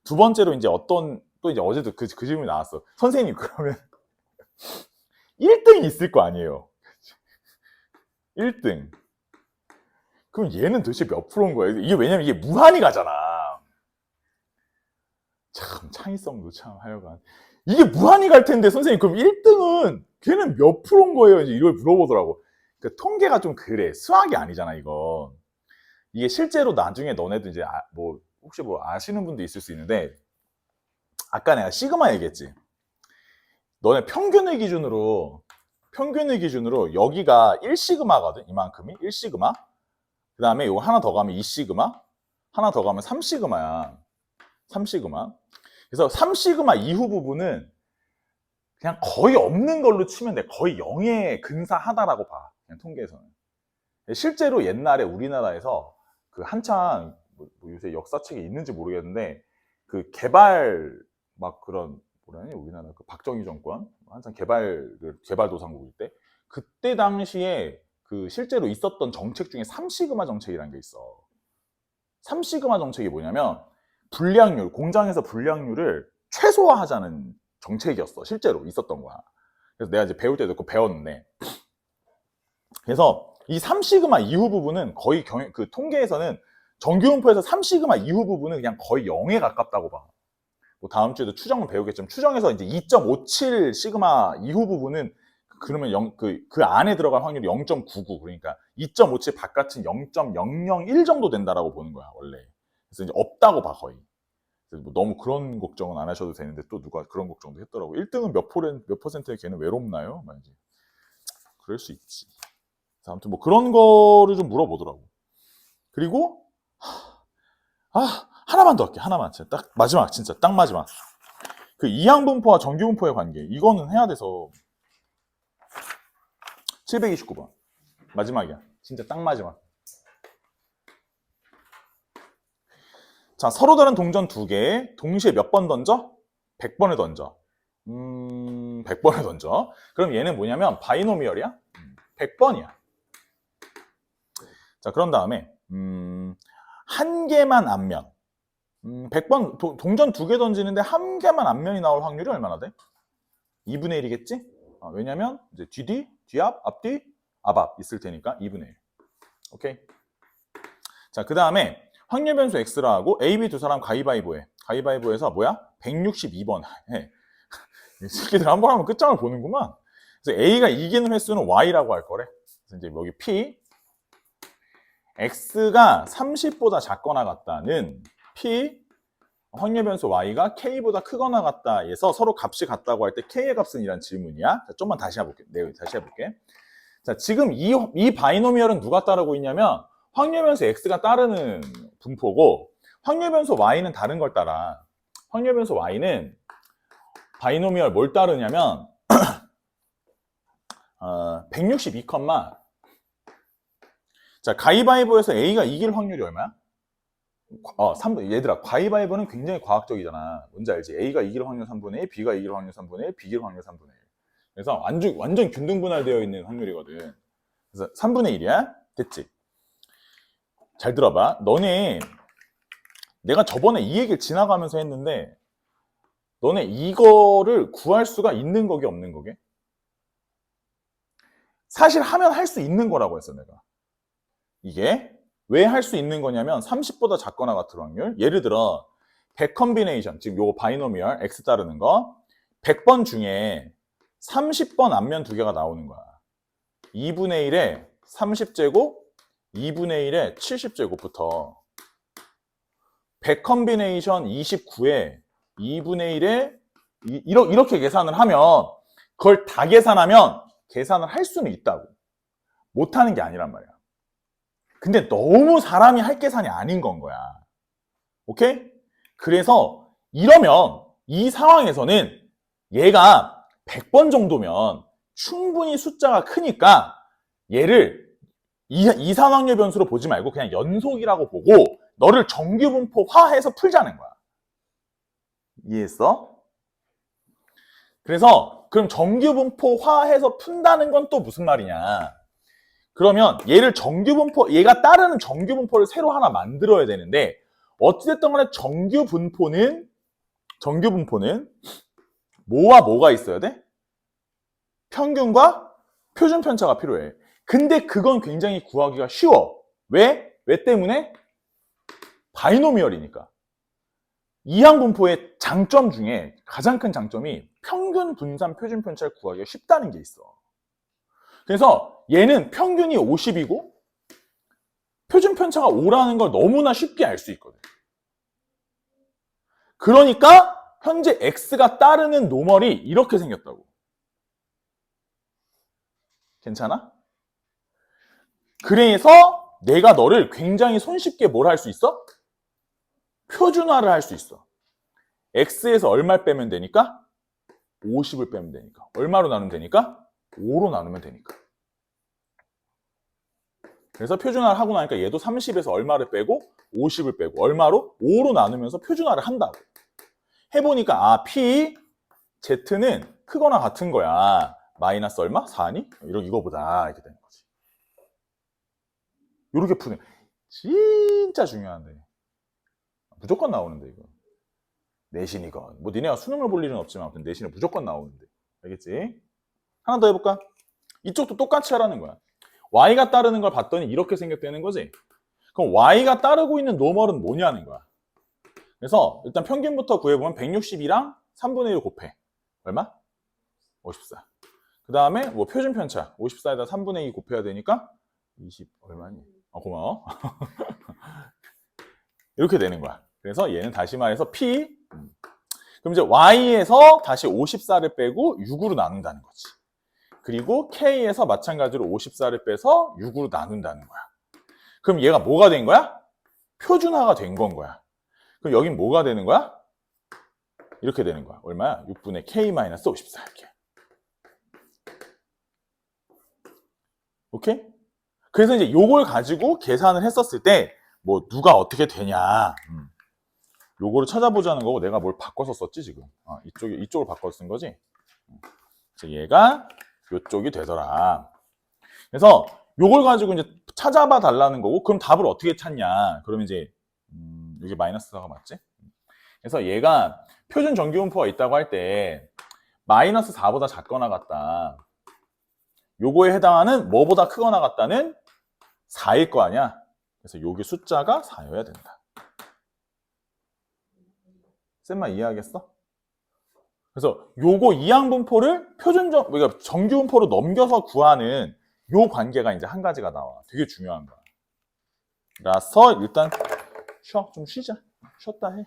Speaker 1: 두 번째로 이제 또 이제 어제도 그 질문이 나왔어. 선생님 그러면 1등이 있을 거 아니에요. 1등. 그럼 얘는 도대체 몇 프로인 거예요? 이게 왜냐면 이게 무한히 가잖아. 참 창의성도 참 하여간 이게 무한히 갈 텐데 선생님 그럼 1등은 걔는 몇 프로인 거예요? 이제 이걸 물어보더라고. 그 통계가 좀 그래. 수학이 아니잖아 이거. 이게 실제로 나중에 너네도 이제 뭐 혹시 뭐 아시는 분도 있을 수 있는데 아까 내가 시그마 얘기했지. 너네 평균의 기준으로 여기가 1시그마거든. 이만큼이 1시그마. 그 다음에 이거 하나 더 가면 2시그마. 하나 더 가면 3시그마야. 3시그마. 그래서 3시그마 이후 부분은 그냥 거의 없는 걸로 치면 돼. 거의 0에 근사하다라고 봐. 그냥 통계에서는. 실제로 옛날에 우리나라에서 그 한창 뭐 요새 역사책에 있는지 모르겠는데 그 개발 막 그런 뭐라니 우리나라 그 박정희 정권 한창 개발도상국일 때 그때 당시에 그 실제로 있었던 정책 중에 3시그마 정책이라는 게 있어. 3시그마 정책이 뭐냐면 불량률, 공장에서 불량률을 최소화하자는 정책이었어. 실제로 있었던 거야. 그래서 내가 이제 배울 때도 그거 배웠는데, 그래서 이 3시그마 이후 부분은 거의 그 통계에서는 정규분포에서 3시그마 이후 부분은 그냥 거의 0에 가깝다고 봐. 뭐 다음 주에도 추정을 배우겠지만 추정에서 이제 2.57 시그마 이후 부분은 그러면 그 안에 들어갈 확률이 0.99, 그러니까 2.57 바깥은 0.001 정도 된다라고 보는 거야 원래. 그래서 이제 없다고 봐 거의. 그래서 뭐 너무 그런 걱정은 안 하셔도 되는데 또 누가 그런 걱정도 했더라고. 1등은 몇 퍼센트의 걔는 외롭나요? 말이지. 그럴 수 있지. 아무튼 뭐 그런 거를 좀 물어보더라고. 그리고 하나만 더 할게. 하나만. 딱 마지막, 진짜 딱 마지막. 그 이항분포와 정규분포의 관계. 이거는 해야 돼서 729번 마지막이야. 진짜 딱 마지막. 자, 서로 다른 동전 2개 동시에 몇 번 던져? 100번을 던져. 100번을 던져. 그럼 얘는 뭐냐면 바이노미얼이야? 100번이야. 자, 그런 다음에 한 개만 앞면. 100번 동전 2개 던지는데 한 개만 앞면이 나올 확률이 얼마나 돼? 2분의 1이겠지? 왜냐면 이제 뒤뒤, 뒤앞, 앞뒤, 앞앞 있을 테니까 2분의 1. 오케이. 자, 그 다음에 확률 변수 x라 하고 A, B 두 사람 가위바위보해. 가위바위보해서 뭐야? 162번 해. 이 새끼들 한 번 하면 끝장을 보는구만. 그래서 A가 이기는 횟수는 Y라고 할 거래. 그래서 이제 여기 P X가 30보다 작거나 같다는 P 확률 변수 Y가 K보다 크거나 같다에서 서로 값이 같다고 할 때 K의 값은 이란 질문이야. 자, 좀만 다시 해볼게. 네, 다시 해볼게. 자, 지금 이 바이노미얼은 누가 따르고 있냐면 확률 변수 X가 따르는 분포고 확률 변수 Y는 다른 걸 따라. 확률 변수 Y는 바이노미얼 뭘 따르냐면 162, 자, 가위바위보에서 A가 이길 확률이 얼마야? 3분. 얘들아, 가위바위보는 굉장히 과학적이잖아. 뭔지 알지? A가 이길 확률 3분의 1, B가 이길 확률 3분의 1, B 이길 확률 3분의 1. 그래서 완전 균등분할되어 있는 확률이거든. 그래서 3분의 1이야? 됐지? 잘 들어봐. 너네, 내가 저번에 이 얘기를 지나가면서 했는데, 너네 이거를 구할 수가 있는 거게 없는 거게? 사실 하면 할 수 있는 거라고 했어, 내가. 이게 왜 할 수 있는 거냐면 30보다 작거나 같은 확률. 예를 들어 100 컨비네이션, 지금 요거 바이노미얼 X 따르는 거 100번 중에 30번 앞면 2개가 나오는 거야. 2분의 1에 30제곱, 2분의 1에 70제곱부터 100 컨비네이션 29에 2분의 1에 이렇게 계산을 하면 그걸 다 계산하면 계산을 할 수는 있다고. 못하는 게 아니란 말이야. 근데 너무 사람이 할 계산이 아닌 건 거야. 오케이? 그래서 이러면 이 상황에서는 얘가 100번 정도면 충분히 숫자가 크니까 얘를 이산확률 변수로 보지 말고 그냥 연속이라고 보고 너를 정규분포화해서 풀자는 거야. 이해했어? 그래서 그럼 정규분포화해서 푼다는 건 또 무슨 말이냐? 그러면 얘가 따르는 정규분포를 새로 하나 만들어야 되는데 어찌됐든 간에 정규분포는 뭐와 뭐가 있어야 돼? 평균과 표준편차가 필요해. 근데 그건 굉장히 구하기가 쉬워. 왜? 왜 때문에? 바이노미얼이니까. 이항분포의 장점 중에 가장 큰 장점이 평균 분산 표준편차를 구하기가 쉽다는 게 있어. 그래서 얘는 평균이 50이고 표준편차가 5라는 걸 너무나 쉽게 알 수 있거든. 그러니까 현재 X가 따르는 노멀이 이렇게 생겼다고. 괜찮아? 그래서 내가 너를 굉장히 손쉽게 뭘 할 수 있어? 표준화를 할 수 있어. X에서 얼마를 빼면 되니까? 50을 빼면 되니까. 얼마로 나누면 되니까? 5로 나누면 되니까. 그래서 표준화를 하고 나니까 얘도 30에서 얼마를 빼고 50을 빼고 얼마로? 5로 나누면서 표준화를 한다고. 해보니까 P Z는 크거나 같은 거야. 마이너스 얼마? 4니? 이거보다 이렇게 되는 거지. 이렇게 푸는 진짜 중요한데 무조건 나오는데 이거 내신이건 뭐 니네가 수능을 볼 일은 없지만 내신은 무조건 나오는데 알겠지? 하나 더 해볼까? 이쪽도 똑같이 하라는 거야. y가 따르는 걸 봤더니 이렇게 생겼다는 거지. 그럼 y가 따르고 있는 노멀은 뭐냐는 거야. 그래서 일단 평균부터 구해보면 162랑 3분의 1 곱해. 얼마? 54. 그 다음에 뭐 표준 편차 54에다 3분의 2 곱해야 되니까 20 얼마니? 고마워. 이렇게 되는 거야. 그래서 얘는 다시 말해서 P. 그럼 이제 Y에서 다시 54를 빼고 6으로 나눈다는 거지. 그리고 K에서 마찬가지로 54를 빼서 6으로 나눈다는 거야. 그럼 얘가 뭐가 된 거야? 표준화가 된 건 거야. 그럼 여긴 뭐가 되는 거야? 이렇게 되는 거야. 얼마야? 6분의 K-54 이렇게. 오케이? 그래서 이제 요걸 가지고 계산을 했었을 때 뭐 누가 어떻게 되냐 요거를 찾아보자는 거고 내가 뭘 바꿔서 썼지 지금 이쪽을 바꿔서 쓴 거지. 그래서 얘가 요쪽이 되더라. 그래서 요걸 가지고 이제 찾아봐 달라는 거고 그럼 답을 어떻게 찾냐 그러면 이제 여기 마이너스가 맞지? 그래서 얘가 표준 정기분포가 있다고 할 때 마이너스 4보다 작거나 같다 요거에 해당하는 뭐보다 크거나 같다는 4일 거 아니야. 그래서 여기 숫자가 4여야 된다. 쌤만 이해하겠어? 그래서 요거 이항분포를 그러니까 정규분포로 넘겨서 구하는 요 관계가 이제 한 가지가 나와. 되게 중요한 거야. 그래서 일단 좀 쉬자. 쉬었다 해.